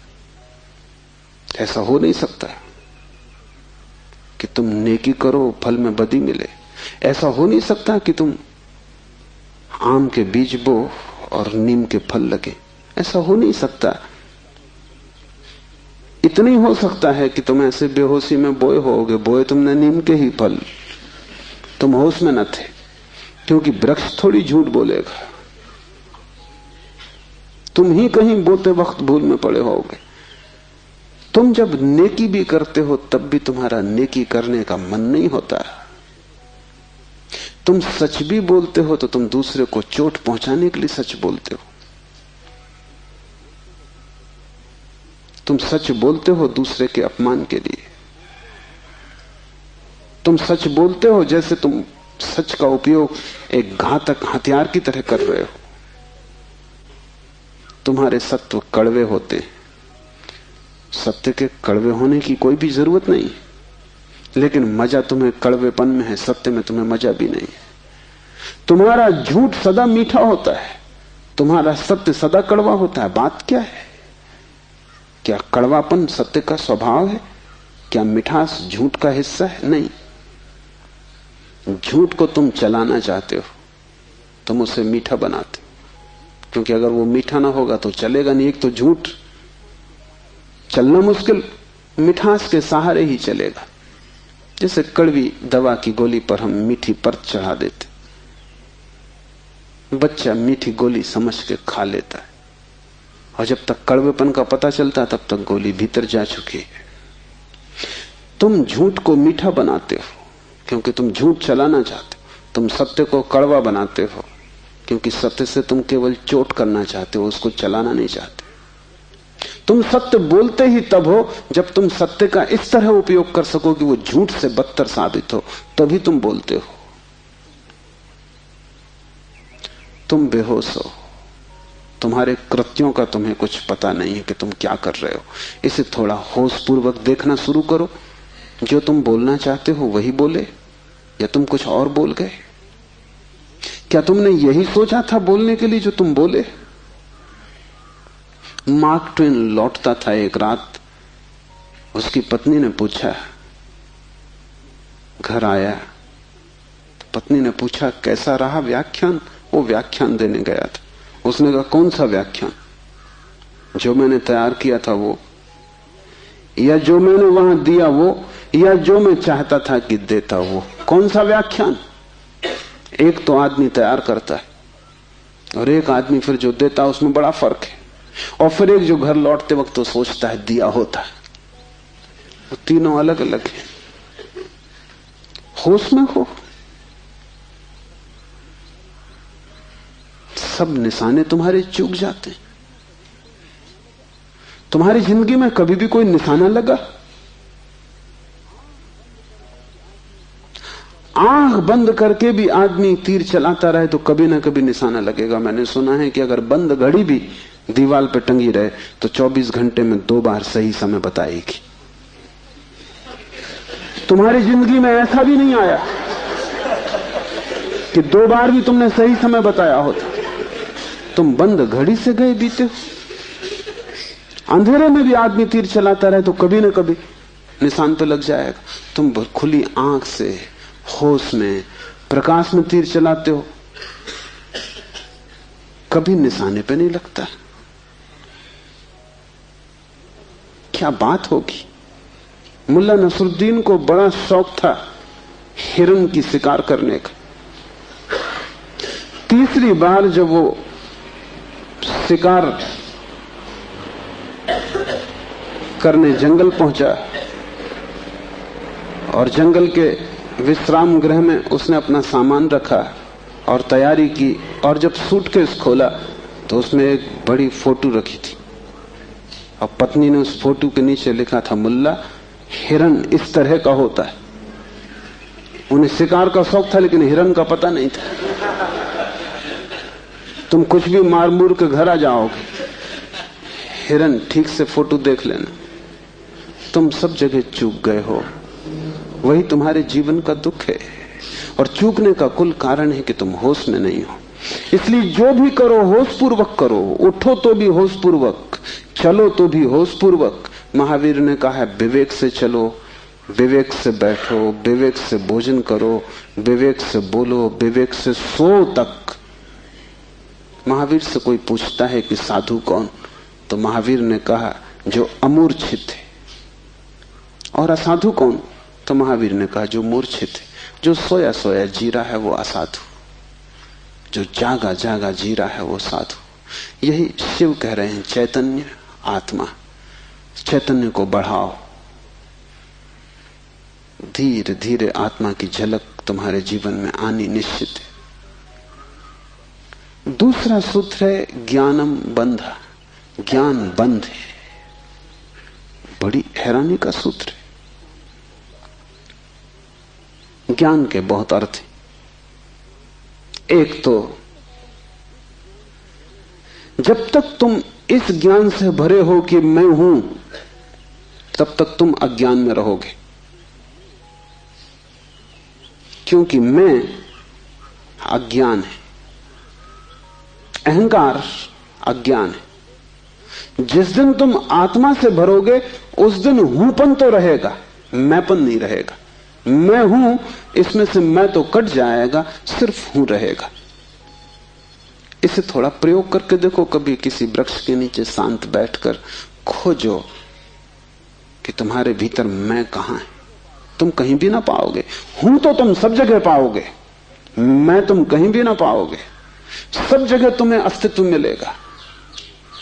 ऐसा हो नहीं सकता कि तुम नेकी करो फल में बदी मिले। ऐसा हो नहीं सकता कि तुम आम के बीज बो और नीम के फल लगे। ऐसा हो नहीं सकता। इतना ही हो सकता है कि तुम ऐसे बेहोशी में बोए होगे, बोए तुमने नीम के ही फल, तुम होश में न थे। क्योंकि वृक्ष थोड़ी झूठ बोलेगा, तुम ही कहीं बोते वक्त भूल में पड़े होगे। तुम जब नेकी भी करते हो तब भी तुम्हारा नेकी करने का मन नहीं होता। तुम सच भी बोलते हो तो तुम दूसरे को चोट पहुंचाने के लिए सच बोलते हो। तुम सच बोलते हो दूसरे के अपमान के लिए। तुम सच बोलते हो जैसे तुम सच का उपयोग एक घातक हथियार की तरह कर रहे हो। तुम्हारे सत्व कड़वे होते। सत्य के कड़वे होने की कोई भी जरूरत नहीं, लेकिन मजा तुम्हें कड़वेपन में है, सत्य में तुम्हें मजा भी नहीं है। तुम्हारा झूठ सदा मीठा होता है, तुम्हारा सत्य सदा कड़वा होता है। बात क्या है? क्या कड़वापन सत्य का स्वभाव है? क्या मिठास झूठ का हिस्सा है? नहीं। झूठ को तुम चलाना चाहते हो, तुम उसे मीठा बनाते हो, क्योंकि अगर वो मीठा ना होगा तो चलेगा नहीं। एक तो झूठ चलना मुश्किल, मिठास के सहारे ही चलेगा। जैसे कड़वी दवा की गोली पर हम मीठी परत चढ़ा देते, बच्चा मीठी गोली समझ के खा लेता है, और जब तक कड़वेपन का पता चलता है तब तक गोली भीतर जा चुकी है। तुम झूठ को मीठा बनाते हो क्योंकि तुम झूठ चलाना चाहते हो। तुम सत्य को कड़वा बनाते हो क्योंकि सत्य से तुम केवल चोट करना चाहते हो, उसको चलाना नहीं चाहते। तुम सत्य बोलते ही तब हो जब तुम सत्य का इस तरह उपयोग कर सको कि वो झूठ से बदतर साबित हो, तभी तुम बोलते हो। तुम बेहोश हो, तुम्हारे कृत्यों का तुम्हें कुछ पता नहीं है कि तुम क्या कर रहे हो। इसे थोड़ा होश पूर्वक देखना शुरू करो। जो तुम बोलना चाहते हो वही बोले, या तुम कुछ और बोल गए? क्या तुमने यही सोचा था बोलने के लिए जो तुम बोले? मार्क ट्वेन लौटता था एक रात, उसकी पत्नी ने पूछा, घर आया तो पत्नी ने पूछा कैसा रहा व्याख्यान? वो व्याख्यान देने गया था। उसने कहा कौन सा व्याख्यान? जो मैंने तैयार किया था वो, या जो मैंने वहां दिया वो, या जो मैं चाहता था कि देता वो? कौन सा व्याख्यान? एक तो आदमी तैयार करता है और एक आदमी फिर जो देता है, उसमें बड़ा फर्क है। और फिर एक जो घर लौटते वक्त तो सोचता है दिया होता है। वो तीनों अलग अलग हैं। होश में हो। सब निशाने तुम्हारे चूक जाते हैं। तुम्हारी जिंदगी में कभी भी कोई निशाना लगा? आंख बंद करके भी आदमी तीर चलाता रहे तो कभी ना कभी निशाना लगेगा। मैंने सुना है कि अगर बंद घड़ी भी दीवार पर टंगी रहे तो 24 घंटे में 2 बार सही समय बताएगी। तुम्हारी जिंदगी में ऐसा भी नहीं आया कि 2 बार भी तुमने सही समय बताया होता। तुम बंद घड़ी से गए बीते हो। अंधेरे में भी आदमी तीर चलाता रहे तो कभी ना कभी निशान पे लग जाएगा। तुम खुली आंख से होश में प्रकाश में तीर चलाते हो, कभी निशाने पे नहीं लगता। क्या बात होगी? मुल्ला नसरुद्दीन को बड़ा शौक था हिरन की शिकार करने का। तीसरी बार जब वो शिकार करने जंगल पहुंचा और जंगल के विश्राम गृह में उसने अपना सामान रखा और तैयारी की, और जब सूटकेस खोला तो उसमें एक बड़ी फोटो रखी थी और पत्नी ने उस फोटो के नीचे लिखा था, मुल्ला हिरन इस तरह का होता है। उन्हें शिकार का शौक था लेकिन हिरन का पता नहीं था। तुम कुछ भी मार मूर के घर आ जाओगे, हिरन ठीक से फोटो देख लेना। तुम सब जगह चूक गए हो, वही तुम्हारे जीवन का दुख है। और चूकने का कुल कारण है कि तुम होश में नहीं हो। इसलिए जो भी करो होश पूर्वक करो, उठो तो भी होश पूर्वक, चलो तो भी होश पूर्वक। महावीर ने कहा है विवेक से चलो, विवेक से बैठो, विवेक से भोजन करो, विवेक से बोलो, विवेक से सो तक। महावीर से कोई पूछता है कि साधु कौन, तो महावीर ने कहा जो अमूर्छित है। और असाधु कौन, तो महावीर ने कहा जो मूर्छित है, जो सोया सोया जी रहा है वो असाधु, जो जागा जागा जी रहा है वो साधु। यही शिव कह रहे हैं, चैतन्य आत्मा, चैतन्य को बढ़ाओ। धीरे धीरे आत्मा की झलक तुम्हारे जीवन में आनी निश्चित है। दूसरा सूत्र है ज्ञानम बंधा, ज्ञान बंध है। बड़ी हैरानी का सूत्र है। ज्ञान के बहुत अर्थ हैं। एक तो जब तक तुम इस ज्ञान से भरे हो कि मैं हूं, तब तक तुम अज्ञान में रहोगे, क्योंकि मैं अज्ञान है, अहंकार अज्ञान है। जिस दिन तुम आत्मा से भरोगे उस दिन हूंपन तो रहेगा, मैंपन नहीं रहेगा। मैं हूं, इसमें से मैं तो कट जाएगा, सिर्फ हूं रहेगा। इसे थोड़ा प्रयोग करके देखो। कभी किसी वृक्ष के नीचे शांत बैठकर खोजो कि तुम्हारे भीतर मैं कहां है। तुम कहीं भी ना पाओगे। हूं तो तुम सब जगह पाओगे, मैं तुम कहीं भी ना पाओगे। सब जगह तुम्हें अस्तित्व मिलेगा,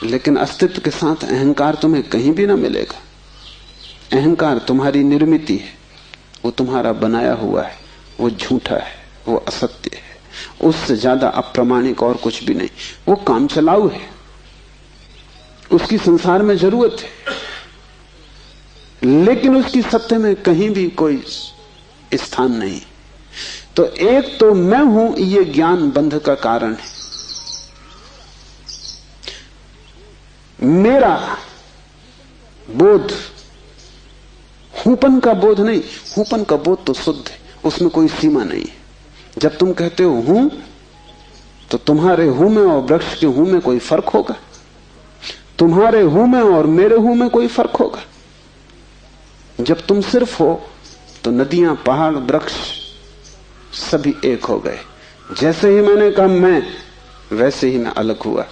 लेकिन अस्तित्व के साथ अहंकार तुम्हें कहीं भी ना मिलेगा। अहंकार तुम्हारी निर्मिति है, वो तुम्हारा बनाया हुआ है, वो झूठा है, वो असत्य है, उससे ज्यादा अप्रामाणिक और कुछ भी नहीं। वो काम चलाऊ है, उसकी संसार में जरूरत है, लेकिन उसकी सत्य में कहीं भी कोई स्थान नहीं। तो एक तो मैं हूं, ये ज्ञान बंध का कारण है। मेरा बोध हूंपन का बोध नहीं। हूंपन का बोध तो शुद्ध है, उसमें कोई सीमा नहीं है। जब तुम कहते हो हूं, तो तुम्हारे हूं में और वृक्ष के हूं में कोई फर्क होगा? तुम्हारे हूं में और मेरे हूं में कोई फर्क होगा? जब तुम सिर्फ हो तो नदियां, पहाड़, वृक्ष सभी एक हो गए। जैसे ही मैंने कहा मैं, वैसे ही मैं अलग हुआ।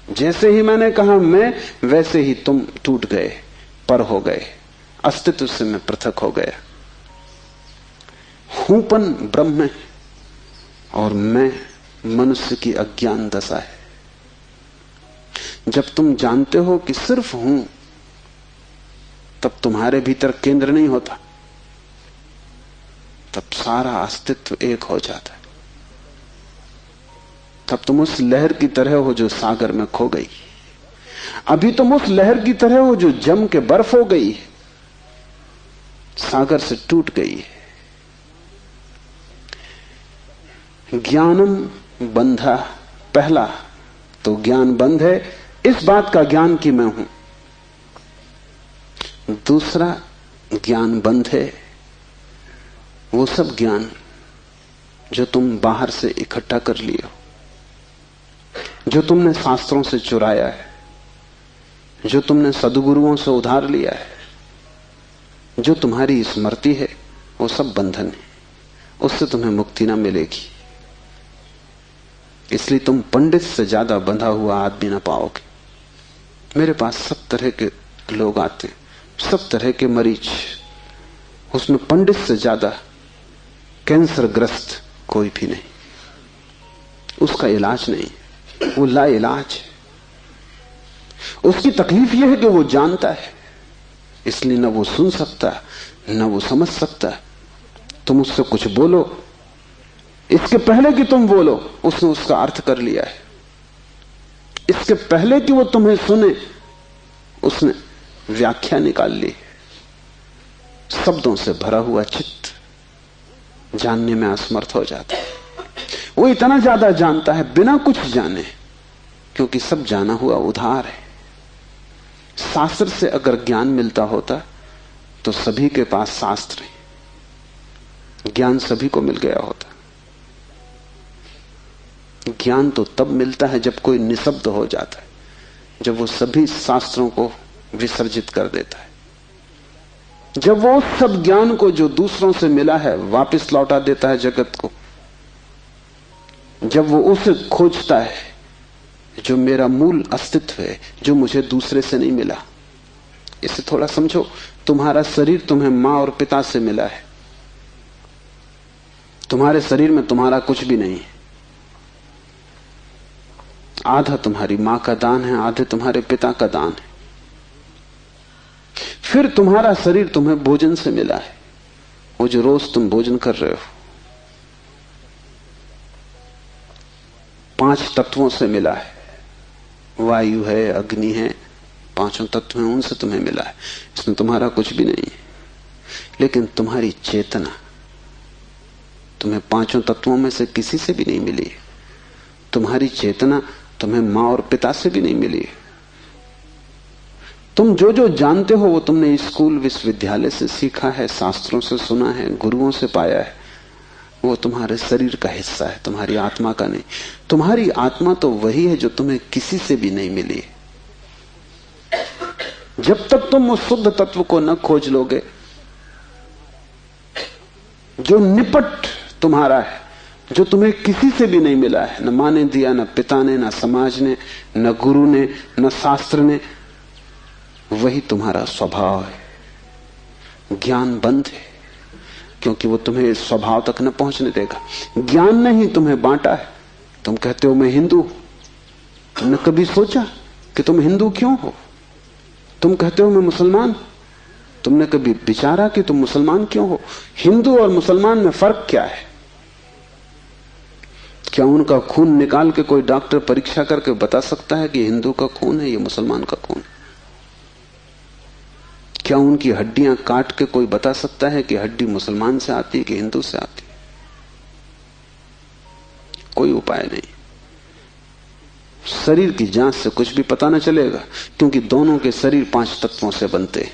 जैसे ही मैंने कहा मैं, वैसे ही तुम टूट गए, पर हो गए, अस्तित्व से मैं पृथक हो गया। हूंपन ब्रह्म है और मैं मनुष्य की अज्ञान दशा है। जब तुम जानते हो कि सिर्फ हूं, तब तुम्हारे भीतर केंद्र नहीं होता, तब सारा अस्तित्व एक हो जाता है। तब तुम उस लहर की तरह हो जो सागर में खो गई। अभी तुम उस लहर की तरह हो जो जम के बर्फ हो गई है, सागर से टूट गई है। ज्ञानम बंधा, पहला तो ज्ञान बंध है, इस बात का ज्ञान कि मैं हूं। दूसरा ज्ञान बंध है वो सब ज्ञान जो तुम बाहर से इकट्ठा कर लिए हो, जो तुमने शास्त्रों से चुराया है, जो तुमने सद्गुरुओं से उधार लिया है, जो तुम्हारी स्मृति है, वो सब बंधन है। उससे तुम्हें मुक्ति ना मिलेगी। इसलिए तुम पंडित से ज्यादा बंधा हुआ आदमी ना पाओगे। मेरे पास सब तरह के लोग आते हैं, सब तरह के मरीज। उसमें पंडित से ज्यादा कैंसर ग्रस्त कोई भी नहीं। उसका इलाज नहीं, वो ला इलाज है। उसकी तकलीफ यह है कि वो जानता है, इसलिए न वो सुन सकता न वो समझ सकता। तुम उससे कुछ बोलो, इसके पहले कि तुम बोलो उसने उसका अर्थ कर लिया है। इसके पहले कि वो तुम्हें सुने, उसने व्याख्या निकाल ली। शब्दों से भरा हुआ चित्त जानने में असमर्थ हो जाता है। वो इतना ज्यादा जानता है बिना कुछ जाने, क्योंकि सब जाना हुआ उधार है। शास्त्र से अगर ज्ञान मिलता होता तो सभी के पास शास्त्र है, ज्ञान सभी को मिल गया होता। ज्ञान तो तब मिलता है जब कोई निशब्द हो जाता है, जब वो सभी शास्त्रों को विसर्जित कर देता है, जब वो उस सब ज्ञान को जो दूसरों से मिला है वापस लौटा देता है जगत को, जब वो उसे खोजता है जो मेरा मूल अस्तित्व है, जो मुझे दूसरे से नहीं मिला। इसे थोड़ा समझो, तुम्हारा शरीर तुम्हें मां और पिता से मिला है। तुम्हारे शरीर में तुम्हारा कुछ भी नहीं है। आधा तुम्हारी मां का दान है, आधे तुम्हारे पिता का दान है। फिर तुम्हारा शरीर तुम्हें भोजन से मिला है, वो जो रोज तुम भोजन कर रहे हो। 5 तत्वों से मिला है, वायु है, अग्नि है, 5 तत्व हैं, उनसे तुम्हें मिला है। इसमें तुम्हारा कुछ भी नहीं है। लेकिन तुम्हारी चेतना तुम्हें 5 तत्वों में से किसी से भी नहीं मिली। तुम्हारी चेतना तुम्हें मां और पिता से भी नहीं मिली। तुम जो जो जानते हो वो तुमने स्कूल विश्वविद्यालय से सीखा है, शास्त्रों से सुना है, गुरुओं से पाया है। वो तुम्हारे शरीर का हिस्सा है, तुम्हारी आत्मा का नहीं। तुम्हारी आत्मा तो वही है जो तुम्हें किसी से भी नहीं मिली। जब तक तुम उस शुद्ध तत्व को न खोज लोगे जो निपट तुम्हारा है, जो तुम्हें किसी से भी नहीं मिला है, न मां ने दिया, न पिता ने, न समाज ने, न गुरु ने, न शास्त्र ने, वही तुम्हारा स्वभाव है। ज्ञान बंद है क्योंकि वो तुम्हें इस स्वभाव तक न पहुंचने देगा। ज्ञान ने ही तुम्हें बांटा है। तुम कहते हो मैं हिंदू, तुमने कभी सोचा कि तुम हिंदू क्यों हो? तुम कहते हो मैं मुसलमान, तुमने कभी विचारा कि तुम मुसलमान क्यों हो? हिंदू और मुसलमान में फर्क क्या है? क्या उनका खून निकाल के कोई डॉक्टर परीक्षा करके बता सकता है कि हिंदू का खून है, ये मुसलमान का खून? क्या उनकी हड्डियां काट के कोई बता सकता है कि हड्डी मुसलमान से आती है कि हिंदू से आती है? कोई उपाय नहीं। शरीर की जांच से कुछ भी पता न चलेगा, क्योंकि दोनों के शरीर 5 तत्वों से बनते हैं।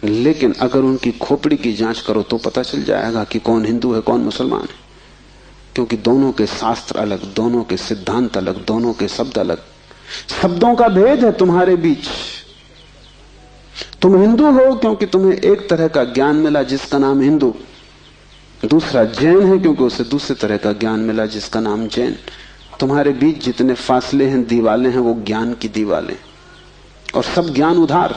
लेकिन अगर उनकी खोपड़ी की जांच करो तो पता चल जाएगा कि कौन हिंदू है, कौन मुसलमान है, क्योंकि दोनों के शास्त्र अलग, दोनों के सिद्धांत अलग, दोनों के शब्द अलग। शब्दों का भेद है तुम्हारे बीच। तुम हिंदू हो क्योंकि तुम्हें एक तरह का ज्ञान मिला जिसका नाम हिंदू, दूसरा जैन है क्योंकि उसे दूसरे तरह का ज्ञान मिला जिसका नाम जैन। तुम्हारे बीच जितने फासले हैं, दीवालें हैं, वो ज्ञान की दीवालें, और सब ज्ञान उधार।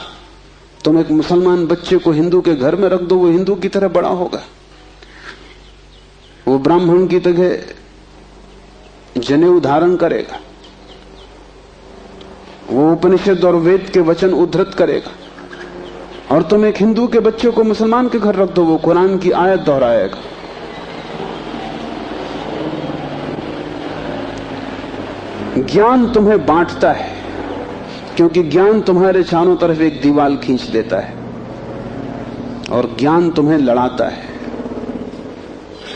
तुम एक मुसलमान बच्चे को हिंदू के घर में रख दो, वो हिंदू की तरह बड़ा होगा। वो ब्राह्मण की तरह जनेऊ धारण करेगा, वो उपनिषद और वेद के वचन उद्धृत करेगा। और तुम एक हिंदू के बच्चे को मुसलमान के घर रख दो, वो कुरान की आयत दोहराएगा। ज्ञान तुम्हें बांटता है, क्योंकि ज्ञान तुम्हारे चारों तरफ एक दीवार खींच देता है, और ज्ञान तुम्हें लड़ाता है,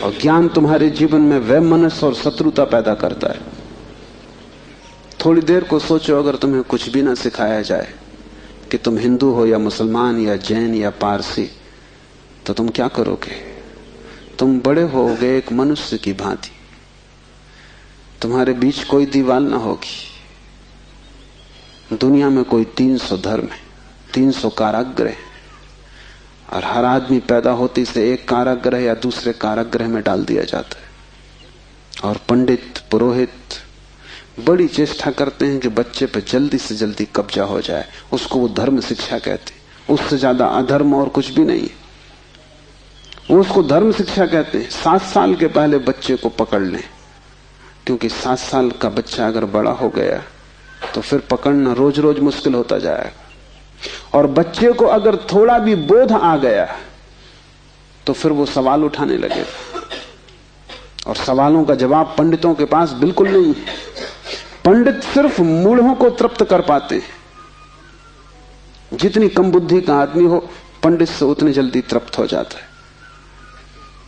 और ज्ञान तुम्हारे जीवन में वैमनस्य और शत्रुता पैदा करता है। थोड़ी देर को सोचो, अगर तुम्हें कुछ भी ना सिखाया जाए कि तुम हिंदू हो या मुसलमान या जैन या पारसी, तो तुम क्या करोगे? तुम बड़े होगे एक मनुष्य की भांति। तुम्हारे बीच कोई दीवार ना होगी। दुनिया में कोई 300 धर्म है, 300 कारागृह, और हर आदमी पैदा होते से एक कारागृह या दूसरे कारागृह में डाल दिया जाता है। और पंडित पुरोहित बड़ी चेष्टा करते हैं कि बच्चे पे जल्दी से जल्दी कब्जा हो जाए। उसको वो धर्म शिक्षा कहते हैं। उससे ज्यादा अधर्म और कुछ भी नहीं है। वो उसको धर्म शिक्षा कहते हैं। 7 साल के पहले बच्चे को पकड़ लें, क्योंकि 7 साल का बच्चा अगर बड़ा हो गया तो फिर पकड़ना रोज रोज मुश्किल होता जाएगा। और बच्चे को अगर थोड़ा भी बोध आ गया तो फिर वो सवाल उठाने लगेगा, और सवालों का जवाब पंडितों के पास बिल्कुल नहीं है। पंडित सिर्फ मूढ़ों को तृप्त कर पाते हैं। जितनी कम बुद्धि का आदमी हो, पंडित से उतनी जल्दी तृप्त हो जाता है।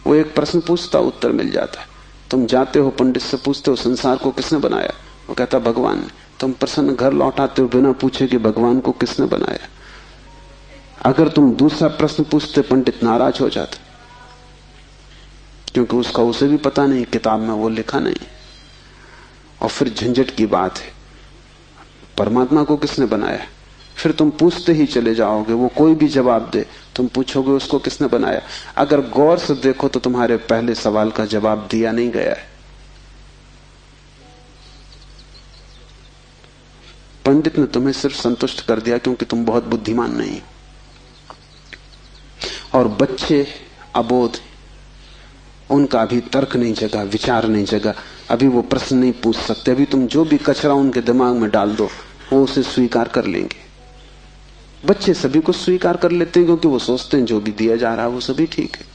वो एक प्रश्न पूछता, उत्तर मिल जाता है। तुम जाते हो पंडित से, पूछते हो संसार को किसने बनाया, वो कहता भगवान ने। तुम प्रसन्न घर लौटाते हो बिना पूछे कि भगवान को किसने बनाया। अगर तुम दूसरा प्रश्न पूछते, पंडित नाराज हो जाता, क्योंकि उसका उसे भी पता नहीं, किताब में वो लिखा नहीं। और फिर झंझट की बात है, परमात्मा को किसने बनाया। फिर तुम पूछते ही चले जाओगे, वो कोई भी जवाब दे, तुम पूछोगे उसको किसने बनाया। अगर गौर से देखो तो तुम्हारे पहले सवाल का जवाब दिया नहीं गया है। पंडित ने तुम्हें सिर्फ संतुष्ट कर दिया क्योंकि तुम बहुत बुद्धिमान नहीं। और बच्चे अबोध, उनका अभी तर्क नहीं जगा, विचार नहीं जगा, अभी वो प्रश्न नहीं पूछ सकते। अभी तुम जो भी कचरा उनके दिमाग में डाल दो, वो उसे स्वीकार कर लेंगे। बच्चे सभी को स्वीकार कर लेते हैं क्योंकि वो सोचते हैं जो भी दिया जा रहा है वो सभी ठीक है।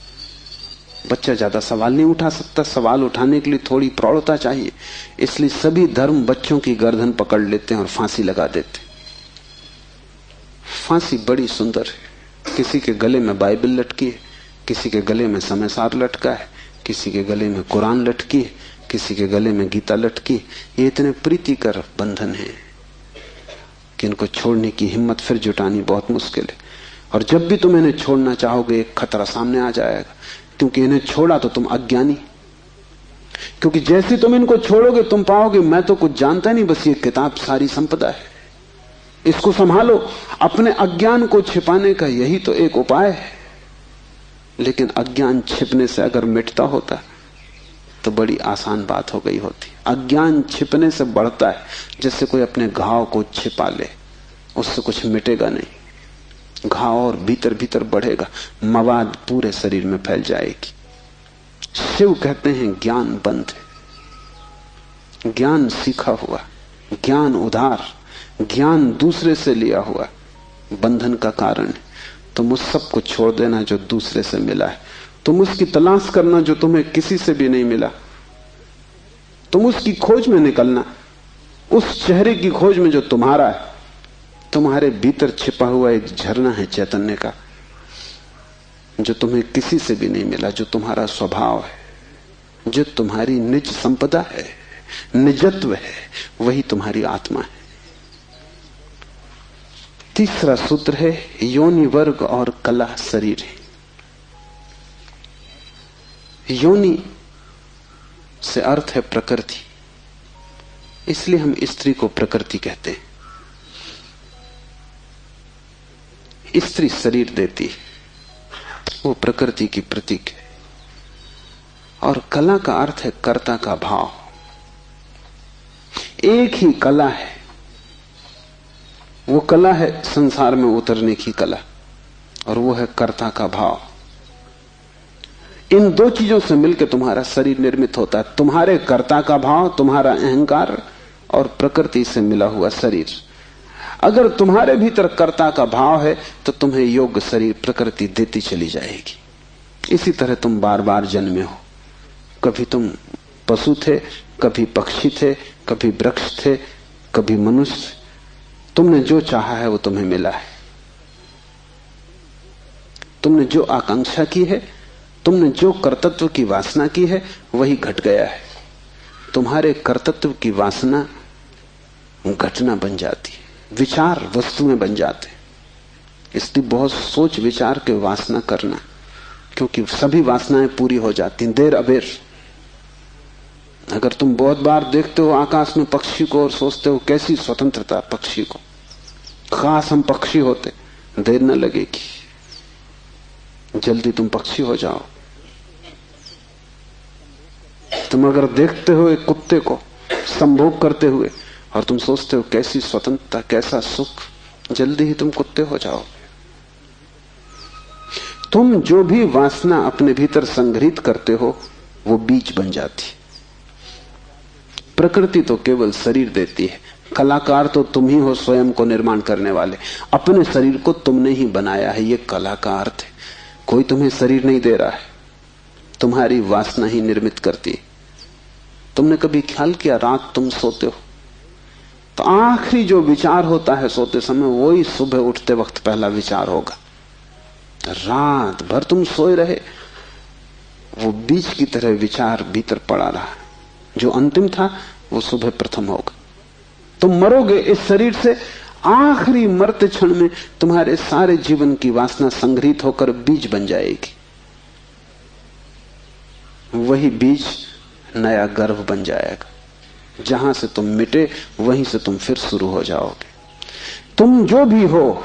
बच्चा ज्यादा सवाल नहीं उठा सकता, सवाल उठाने के लिए थोड़ी प्रौढ़ता चाहिए। इसलिए सभी धर्म बच्चों की गर्दन पकड़ लेते हैं और फांसी लगा देते हैं। फांसी बड़ी सुंदर है। किसी के गले में बाइबल लटकी है, किसी के गले में समयसार लटका है, किसी के गले में कुरान लटकी है, किसी के गले में गीता लटकी। ये इतने प्रीतिकर बंधन है कि इनको छोड़ने की हिम्मत फिर जुटानी बहुत मुश्किल है। और जब भी तुम इन्हें छोड़ना चाहोगे, एक खतरा सामने आ जाएगा, क्योंकि इन्हें छोड़ा तो तुम अज्ञानी। क्योंकि जैसे तुम इनको छोड़ोगे तुम पाओगे मैं तो कुछ जानता नहीं, बस ये किताब सारी संपदा है, इसको संभालो। अपने अज्ञान को छिपाने का यही तो एक उपाय है। लेकिन अज्ञान छिपने से अगर मिटता होता तो बड़ी आसान बात हो गई होती। अज्ञान छिपने से बढ़ता है, जैसे कोई अपने घाव को छिपा ले, उससे कुछ मिटेगा नहीं। घाव और भीतर भीतर बढ़ेगा, मवाद पूरे शरीर में फैल जाएगी। शिव कहते हैं ज्ञान बंद है, ज्ञान सीखा हुआ, ज्ञान उधार, ज्ञान दूसरे से लिया हुआ बंधन का कारण है। तुम उस सब को छोड़ देना जो दूसरे से मिला है, तुम उसकी तलाश करना जो तुम्हें किसी से भी नहीं मिला, तुम उसकी खोज में निकलना, उस चेहरे की खोज में जो तुम्हारा है। तुम्हारे भीतर छिपा हुआ एक झरना है चैतन्य का, जो तुम्हें किसी से भी नहीं मिला, जो तुम्हारा स्वभाव है, जो तुम्हारी निज संपदा है, निजत्व है, वही तुम्हारी आत्मा है। तीसरा सूत्र है योनि वर्ग और कला शरीर है। योनि से अर्थ है प्रकृति, इसलिए हम स्त्री को प्रकृति कहते हैं। स्त्री शरीर देती है, वो प्रकृति की प्रतीक है। और कला का अर्थ है कर्ता का भाव। एक ही कला है, वो कला है संसार में उतरने की कला, और वो है कर्ता का भाव। इन दो चीजों से मिलकर तुम्हारा शरीर निर्मित होता है। तुम्हारे कर्ता का भाव, तुम्हारा अहंकार, और प्रकृति से मिला हुआ शरीर। अगर तुम्हारे भीतर कर्ता का भाव है तो तुम्हें योग्य शरीर प्रकृति देती चली जाएगी। इसी तरह तुम बार बार जन्मे हो। कभी तुम पशु थे, कभी पक्षी थे, कभी वृक्ष थे, कभी मनुष्य। तुमने जो चाहा है वो तुम्हें मिला है। तुमने जो आकांक्षा की है, तुमने जो कर्तृत्व की वासना की है, वही घट गया है। तुम्हारे कर्तृत्व की वासना घटना बन जाती है, विचार वस्तुएं बन जाते। इसलिए बहुत सोच विचार के वासना करना, क्योंकि सभी वासनाएं पूरी हो जाती हैं देर अबेर। अगर तुम बहुत बार देखते हो आकाश में पक्षी को और सोचते हो कैसी स्वतंत्रता पक्षी को, खास हम पक्षी होते, देर न लगेगी, जल्दी तुम पक्षी हो जाओ। तुम अगर देखते हो एक कुत्ते को संभोग करते हुए और तुम सोचते हो कैसी स्वतंत्रता, कैसा सुख, जल्दी ही तुम कुत्ते हो जाओ। तुम जो भी वासना अपने भीतर संग्रहित करते हो वो बीज बन जाती। प्रकृति तो केवल शरीर देती है, कलाकार तो तुम ही हो, स्वयं को निर्माण करने वाले। अपने शरीर को तुमने ही बनाया है, ये कला का अर्थ है। कोई तुम्हें शरीर नहीं दे रहा है, तुम्हारी वासना ही निर्मित करती है। तुमने कभी ख्याल किया रात तुम सोते हो तो आखिरी जो विचार होता है सोते समय, वही सुबह उठते वक्त पहला विचार होगा। रात भर तुम सोए रहे, वो बीज की तरह विचार भीतर पड़ा रहा, जो अंतिम था वो सुबह प्रथम होगा। तुम मरोगे इस शरीर से, आखिरी मरते क्षण में तुम्हारे सारे जीवन की वासना संग्रहित होकर बीज बन जाएगी। वही बीज नया गर्भ बन जाएगा। जहां से तुम मिटे वहीं से तुम फिर शुरू हो जाओगे। तुम जो भी हो,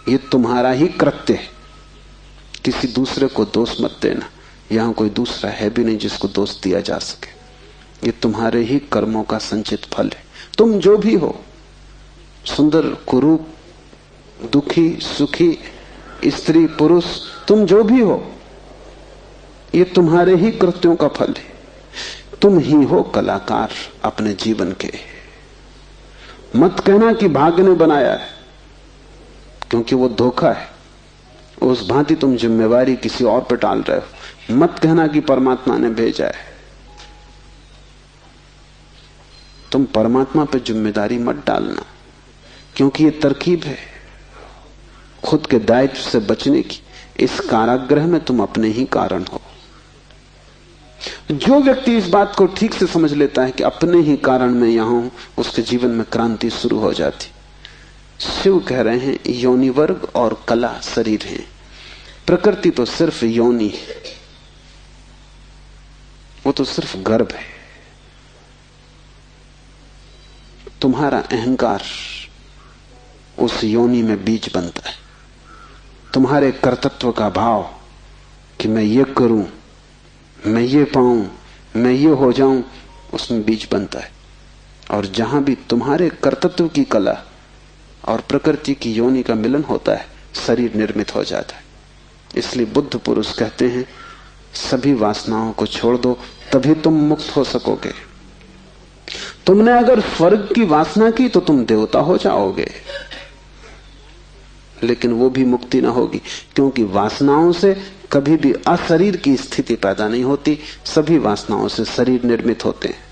ये तुम्हारा ही कृत्य है। किसी दूसरे को दोष मत देना, यहां कोई दूसरा है भी नहीं जिसको दोष दिया जा सके। ये तुम्हारे ही कर्मों का संचित फल है। तुम जो भी हो, सुंदर कुरूप, दुखी सुखी, स्त्री पुरुष, तुम जो भी हो, ये तुम्हारे ही कृत्यों का फल है। तुम ही हो कलाकार अपने जीवन के। मत कहना कि भाग्य ने बनाया है, क्योंकि वो धोखा है। उस भांति तुम जिम्मेवारी किसी और पर टाल रहे हो। मत कहना कि परमात्मा ने भेजा है। तुम परमात्मा पर जिम्मेदारी मत डालना, क्योंकि ये तरकीब है खुद के दायित्व से बचने की। इस कारागृह में तुम अपने ही कारण हो। जो व्यक्ति इस बात को ठीक से समझ लेता है कि अपने ही कारण में यहां हूं, उसके जीवन में क्रांति शुरू हो जाती। शिव कह रहे हैं योनि वर्ग और कला शरीर है, प्रकृति तो सिर्फ योनि है, वो तो सिर्फ गर्भ है। तुम्हारा अहंकार उस योनि में बीज बनता है। तुम्हारे कर्तृत्व का भाव कि मैं ये करूं, मैं ये पाऊं, मैं ये हो जाऊं, उसमें बीज बनता है। और जहां भी तुम्हारे कर्तृत्व की कला और प्रकृति की योनि का मिलन होता है, शरीर निर्मित हो जाता है। इसलिए बुद्ध पुरुष कहते हैं सभी वासनाओं को छोड़ दो, तभी तुम मुक्त हो सकोगे। तुमने अगर स्वर्ग की वासना की तो तुम देवता हो जाओगे, लेकिन वो भी मुक्ति ना होगी, क्योंकि वासनाओं से कभी भी अशरीर की स्थिति पैदा नहीं होती। सभी वासनाओं से शरीर निर्मित होते हैं।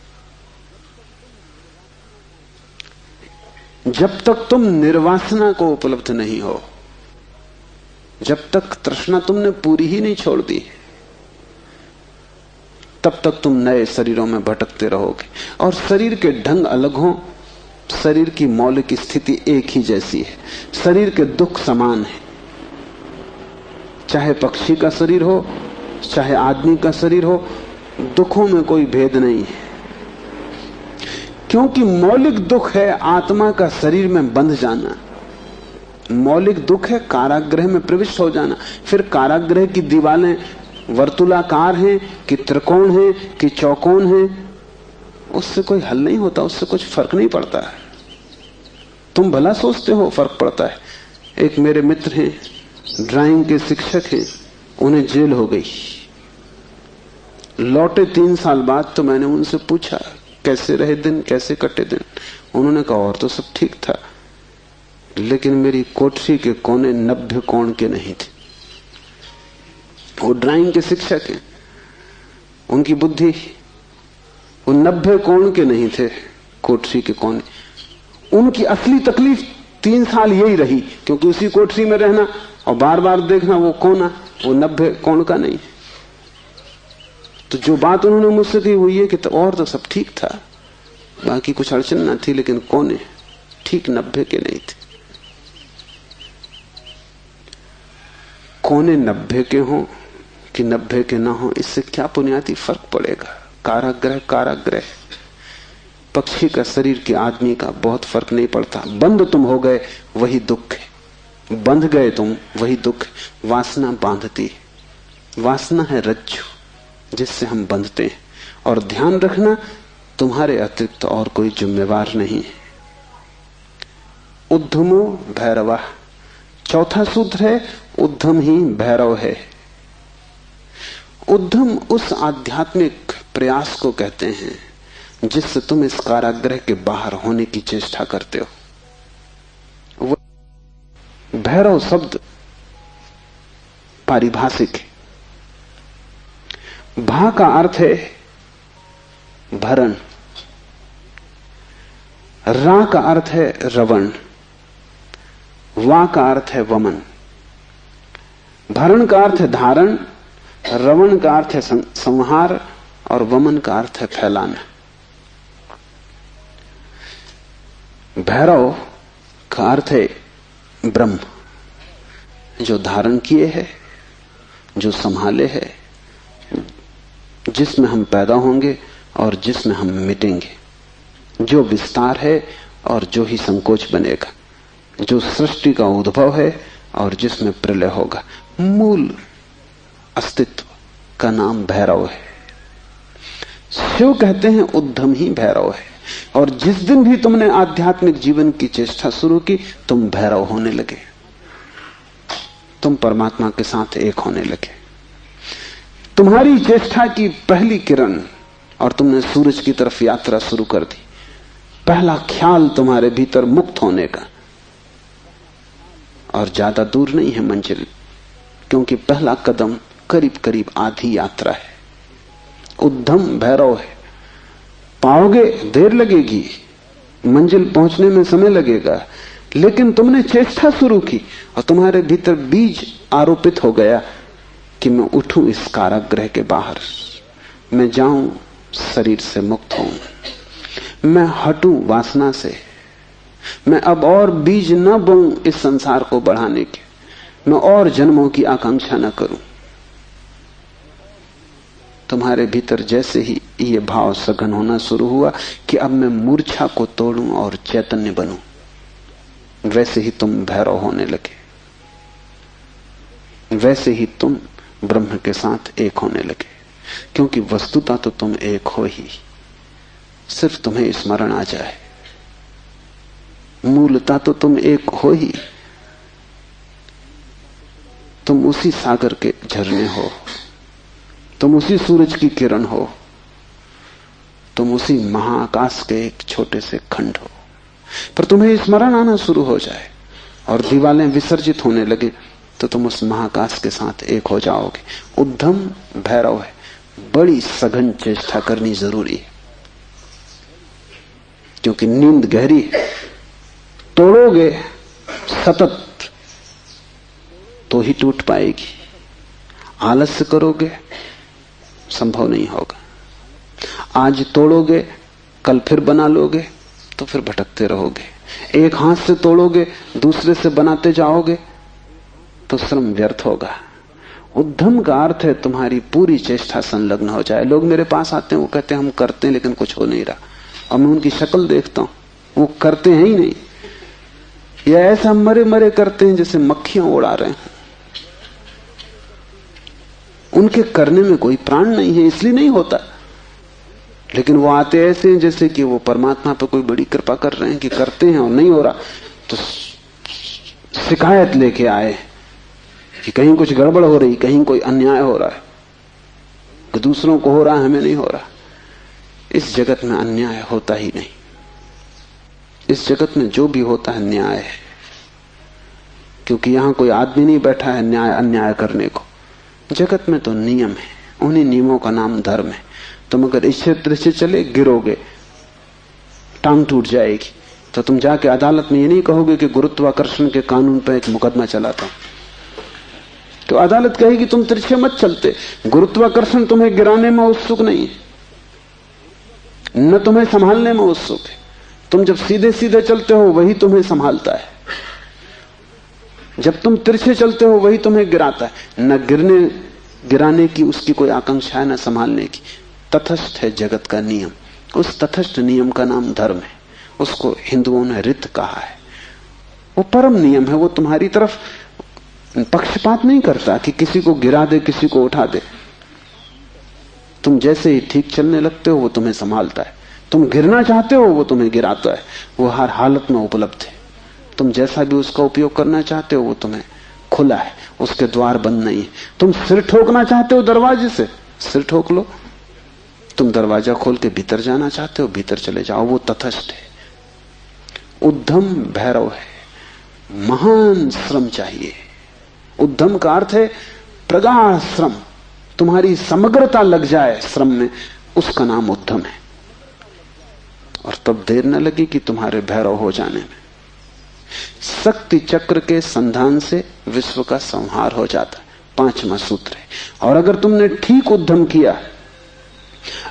जब तक तुम निर्वासना को उपलब्ध नहीं हो, जब तक तृष्णा तुमने पूरी ही नहीं छोड़ दी, तब तक तुम नए शरीरों में भटकते रहोगे। और शरीर के ढंग अलग हों, शरीर की मौलिक स्थिति एक ही जैसी है। शरीर के दुख समान है, चाहे पक्षी का शरीर हो चाहे आदमी का शरीर हो, दुखों में कोई भेद नहीं है। क्योंकि मौलिक दुख है आत्मा का शरीर में बंध जाना। मौलिक दुख है कारागृह में प्रविष्ट हो जाना। फिर कारागृह की दीवारें वर्तुलाकार हैं कि त्रिकोण हैं कि चौकोन हैं, उससे कोई हल नहीं होता, उससे कुछ फर्क नहीं पड़ता है। तुम भला सोचते हो फर्क पड़ता है। एक मेरे मित्र हैं, ड्राइंग के शिक्षक हैं, उन्हें जेल हो गई। लौटे 3 साल बाद तो मैंने उनसे पूछा कैसे रहे दिन, कैसे कटे दिन। उन्होंने कहा और तो सब ठीक था, लेकिन मेरी कोठरी के कोने 90 कोण के नहीं थे। वो ड्राइंग के शिक्षक हैं, उनकी बुद्धि वो 90 कोण के नहीं थे कोठरी के कोने। उनकी असली तकलीफ 3 साल यही रही, क्योंकि उसी कोठरी में रहना और बार बार देखना वो कोना, वो 90 कोण का नहीं। तो जो बात उन्होंने मुझसे कही वो ये कि तो और तो सब ठीक था, बाकी कुछ अड़चन ना थी, लेकिन कोने ठीक 90 के नहीं थे। कोने 90 के हों कि 90 के ना हो, इससे क्या बुनियादी फर्क पड़ेगा। कारागृह कारागृह, पक्षी का शरीर के आदमी का बहुत फर्क नहीं पड़ता। बंद तुम हो गए वही दुख है, बंध गए तुम वही दुख है। वासना बांधती है, वासना है रज्जु जिससे हम बंधते हैं। और ध्यान रखना तुम्हारे अतिरिक्त और कोई जिम्मेवार नहीं है। उद्धमो भैरवा, चौथा सूत्र है उद्धम ही भैरव है। उद्धम उस आध्यात्मिक प्रयास को कहते हैं जिससे तुम इस कारागृह के बाहर होने की चेष्टा करते हो। भैरव शब्द पारिभाषिक है। भा का अर्थ है भरण, रा का अर्थ है रवण, वा का अर्थ है वमन, भरण का अर्थ है धारण, रवण का अर्थ है संहार और वमन का अर्थ है फैलाना। भैरव का अर्थ है ब्रह्म, जो धारण किए है, जो संभाले है, जिसमें हम पैदा होंगे और जिसमें हम मिटेंगे, जो विस्तार है और जो ही संकोच बनेगा, जो सृष्टि का उद्भव है और जिसमें प्रलय होगा। मूल अस्तित्व का नाम भैरव है। शिव कहते हैं उद्यम ही भैरव है। और जिस दिन भी तुमने आध्यात्मिक जीवन की चेष्टा शुरू की, तुम भैरव होने लगे, तुम परमात्मा के साथ एक होने लगे। तुम्हारी चेष्टा की पहली किरण और तुमने सूरज की तरफ यात्रा शुरू कर दी। पहला ख्याल तुम्हारे भीतर मुक्त होने का, और ज्यादा दूर नहीं है मंजिल, क्योंकि पहला कदम करीब करीब आधी यात्रा है। उद्यम भैरव है। पाओगे, देर लगेगी, मंजिल पहुंचने में समय लगेगा, लेकिन तुमने चेष्टा शुरू की और तुम्हारे भीतर बीज आरोपित हो गया कि मैं उठूं इस कारागृह के बाहर, मैं जाऊं शरीर से मुक्त हूं, मैं हटूं वासना से, मैं अब और बीज न बोऊं इस संसार को बढ़ाने के, मैं और जन्मों की आकांक्षा न करूं। तुम्हारे भीतर जैसे ही ये भाव सघन होना शुरू हुआ कि अब मैं मूर्छा को तोड़ूं और चैतन्य बनूं, वैसे ही तुम भैरव होने लगे, वैसे ही तुम ब्रह्म के साथ एक होने लगे। क्योंकि वस्तुतः तो तुम एक हो ही, सिर्फ तुम्हें स्मरण आ जाए। मूलतः तो तुम एक हो ही, तुम उसी सागर के झरने हो, तुम उसी सूरज की किरण हो, तुम उसी महाआकाश के एक छोटे से खंड हो। पर तुम्हें स्मरण आना शुरू हो जाए और दीवालें विसर्जित होने लगे तो तुम उस महाकाश के साथ एक हो जाओगे। उद्यम भैरव है। बड़ी सघन चेष्टा करनी जरूरी है, क्योंकि नींद गहरी है। तोड़ोगे सतत तो ही टूट पाएगी, आलस्य करोगे संभव नहीं होगा। आज तोड़ोगे, कल फिर बना लोगे तो फिर भटकते रहोगे। एक हाथ से तोड़ोगे, दूसरे से बनाते जाओगे तो श्रम व्यर्थ होगा। उद्यम का अर्थ है तुम्हारी पूरी चेष्टा संलग्न हो जाए। लोग मेरे पास आते हैं, वो कहते हैं हम करते हैं लेकिन कुछ हो नहीं रहा, और मैं उनकी शक्ल देखता हूं, वो करते हैं ही नहीं, या ऐसा मरे मरे करते हैं जैसे मक्खियां उड़ा रहे हैं। उनके करने में कोई प्राण नहीं है, इसलिए नहीं होता। लेकिन वो आते ऐसे हैं जैसे कि वो परमात्मा पर कोई बड़ी कृपा कर रहे हैं कि करते हैं और नहीं हो रहा, तो शिकायत लेके आए कि कहीं कुछ गड़बड़ हो रही, कहीं कोई अन्याय हो रहा है, कि दूसरों को हो रहा है हमें नहीं हो रहा। इस जगत में अन्याय होता ही नहीं। इस जगत में जो भी होता है न्याय है, क्योंकि यहां कोई आदमी नहीं बैठा है न्याय अन्याय करने को। जगत में तो नियम है, उन्हीं नियमों का नाम धर्म है। तुम अगर इस क्षेत्र से चले गिरोगे, टांग टूट जाएगी, तो तुम जाके अदालत में ये नहीं कहोगे कि गुरुत्वाकर्षण के कानून पर एक मुकदमा चलाता हूं, तो अदालत कहेगी तुम तिरछे मत चलते। गुरुत्वाकर्षण तुम्हें गिराने में उत्सुक नहीं है, न तुम्हें संभालने में उत्सुक है। तुम जब सीधे सीधे चलते हो वही तुम्हें संभालता है, जब तुम तिरछे चलते हो वही तुम्हें गिराता है। न गिराने की उसकी कोई आकांक्षा है, न संभालने की। तटस्थ है जगत का नियम। उस तटस्थ नियम का नाम धर्म है। उसको हिंदुओं ने रित कहा है। वो परम नियम है। वो तुम्हारी तरफ पक्षपात नहीं करता कि किसी को गिरा दे, किसी को उठा दे। तुम जैसे ही ठीक चलने लगते हो वो तुम्हें संभालता है। तुम गिरना चाहते हो वो तुम्हें गिराता है। वो हर हालत में उपलब्ध है। तुम जैसा भी उसका उपयोग करना चाहते हो वो तुम्हें खुला है, उसके द्वार बंद नहीं है। तुम सिर ठोकना चाहते हो दरवाजे से, सिर ठोक लो। तुम दरवाजा खोल के भीतर जाना चाहते हो, भीतर चले जाओ। वो तटस्थ है। उद्यम भैरव है। महान श्रम चाहिए। उद्यम का अर्थ है प्रगाढ़ श्रम। तुम्हारी समग्रता लग जाए श्रम में, उसका नाम उद्यम है। और तब देर न लगी कि तुम्हारे भैरव हो जाने में। शक्ति चक्र के संधान से विश्व का संहार हो जाता है, 5वां सूत्र है। और अगर तुमने ठीक उद्यम किया,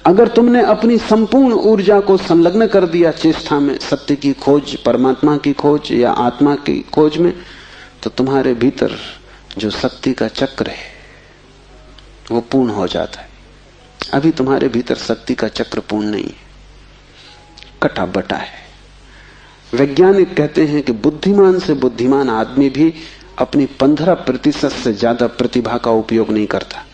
अगर तुमने अपनी संपूर्ण ऊर्जा को संलग्न कर दिया चेष्टा में, सत्य की खोज, परमात्मा की खोज या आत्मा की खोज में, तो तुम्हारे भीतर जो शक्ति का चक्र है वो पूर्ण हो जाता है। अभी तुम्हारे भीतर शक्ति का चक्र पूर्ण नहीं है, कटा बटा है। वैज्ञानिक कहते हैं कि बुद्धिमान से बुद्धिमान आदमी भी अपनी 15% से ज्यादा प्रतिभा का उपयोग नहीं करता।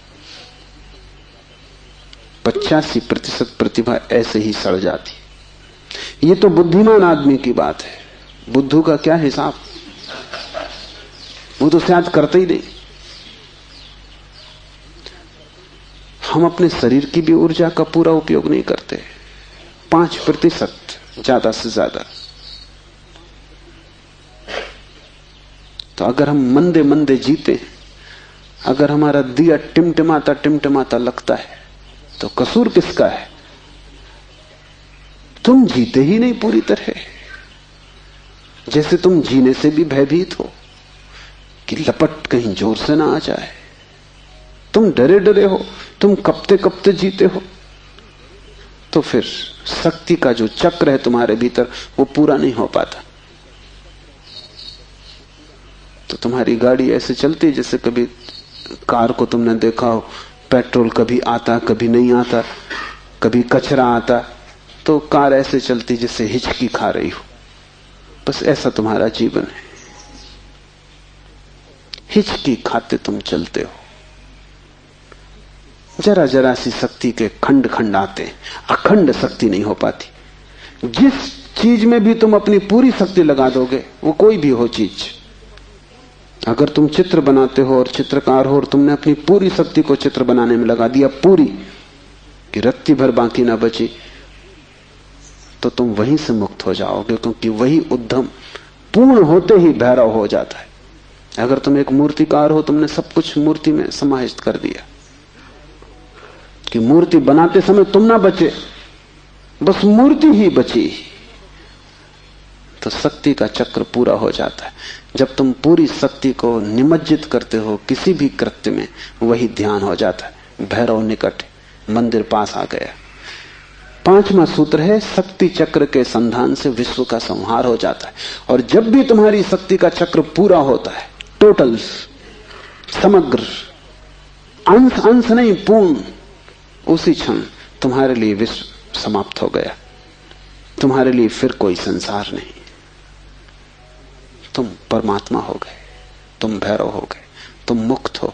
85% प्रतिभा ऐसे ही सड़ जाती। ये तो बुद्धिमान आदमी की बात है, बुद्धू का क्या हिसाब, वो तो शायद करते ही नहीं। हम अपने शरीर की भी ऊर्जा का पूरा उपयोग नहीं करते, 5% ज्यादा से ज्यादा। तो अगर हम मंदे मंदे जीते, अगर हमारा दिया टिमटिमाता टिमटिमाता लगता है, तो कसूर किसका है? तुम जीते ही नहीं पूरी तरह। जैसे तुम जीने से भी भयभीत हो कि लपट कहीं जोर से ना आ जाए, तुम डरे डरे हो, तुम कपते कपते जीते हो, तो फिर शक्ति का जो चक्र है तुम्हारे भीतर वो पूरा नहीं हो पाता। तो तुम्हारी गाड़ी ऐसे चलती है जैसे कभी कार को तुमने देखा हो, पेट्रोल कभी आता कभी नहीं आता, कभी कचरा आता, तो कार ऐसे चलती जैसे हिचकी खा रही हो। बस ऐसा तुम्हारा जीवन है, हिचकी खाते तुम चलते हो। जरा जरा सी शक्ति के खंड खंड आते हैं, अखंड शक्ति नहीं हो पाती। जिस चीज में भी तुम अपनी पूरी शक्ति लगा दोगे, वो कोई भी हो चीज, अगर तुम चित्र बनाते हो और चित्रकार हो और तुमने अपनी पूरी शक्ति को चित्र बनाने में लगा दिया, पूरी कि रत्ती भर बाकी ना बची, तो तुम वहीं से मुक्त हो जाओगे, क्योंकि वही उद्यम पूर्ण होते ही भैरव हो जाता है। अगर तुम एक मूर्तिकार हो, तुमने सब कुछ मूर्ति में समाहित कर दिया कि मूर्ति बनाते समय तुम ना बचे, बस मूर्ति ही बची, तो शक्ति का चक्र पूरा हो जाता है। जब तुम पूरी शक्ति को निमज्जित करते हो किसी भी कृत्य में, वही ध्यान हो जाता है। भैरव निकट, मंदिर पास आ गया। 5वां सूत्र है, शक्ति चक्र के संधान से विश्व का संहार हो जाता है। और जब भी तुम्हारी शक्ति का चक्र पूरा होता है, टोटल, समग्र, अंश अंश नहीं, पूर्ण, उसी क्षण तुम्हारे लिए विश्व समाप्त हो गया। तुम्हारे लिए फिर कोई संसार नहीं, तुम परमात्मा हो गए, तुम भैरव हो गए, तुम मुक्त हो।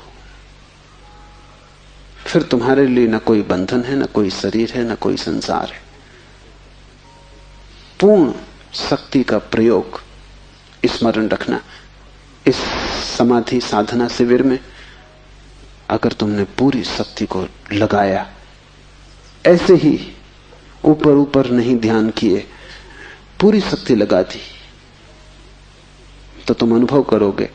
फिर तुम्हारे लिए न कोई बंधन है, न कोई शरीर है, न कोई संसार है। पूर्ण शक्ति का प्रयोग स्मरण रखना। इस समाधि साधना शिविर में अगर तुमने पूरी शक्ति को लगाया, ऐसे ही ऊपर ऊपर नहीं ध्यान किए, पूरी शक्ति लगा दी, तो तुम अनुभव करोगे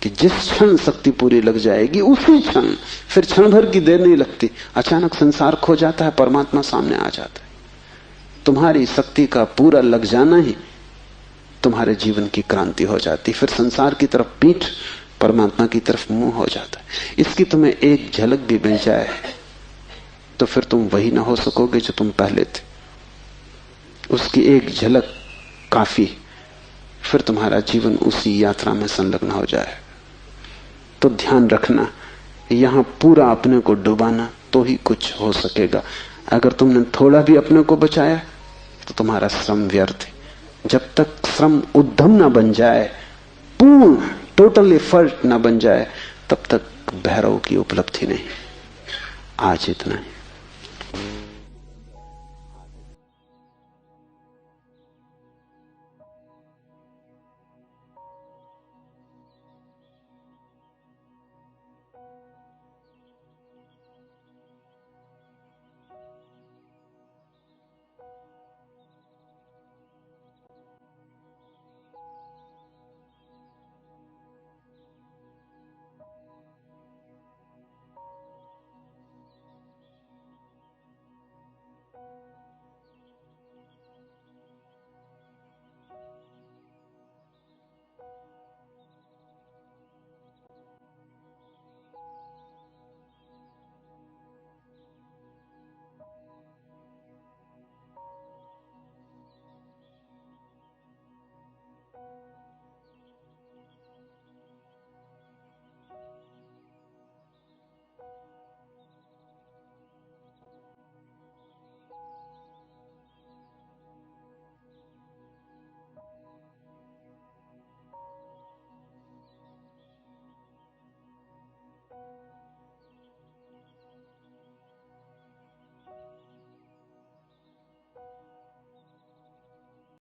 कि जिस क्षण शक्ति पूरी लग जाएगी, उसी क्षण, फिर क्षण भर की देर नहीं लगती, अचानक संसार खो जाता है, परमात्मा सामने आ जाता है। तुम्हारी शक्ति का पूरा लग जाना ही तुम्हारे जीवन की क्रांति हो जाती। फिर संसार की तरफ पीठ, परमात्मा की तरफ मुंह हो जाता है। इसकी तुम्हें एक झलक भी मिल जाए तो फिर तुम वही ना हो सकोगे जो तुम पहले थे। उसकी एक झलक काफी, फिर तुम्हारा जीवन उसी यात्रा में संलग्न हो जाए। तो ध्यान रखना, यहां पूरा अपने को डुबाना तो ही कुछ हो सकेगा। अगर तुमने थोड़ा भी अपने को बचाया तो तुम्हारा श्रम व्यर्थ है। जब तक श्रम उद्यम ना बन जाए, पूर्ण टोटल एफर्ट ना बन जाए, तब तक भैरव की उपलब्धि नहीं। आज इतना ही।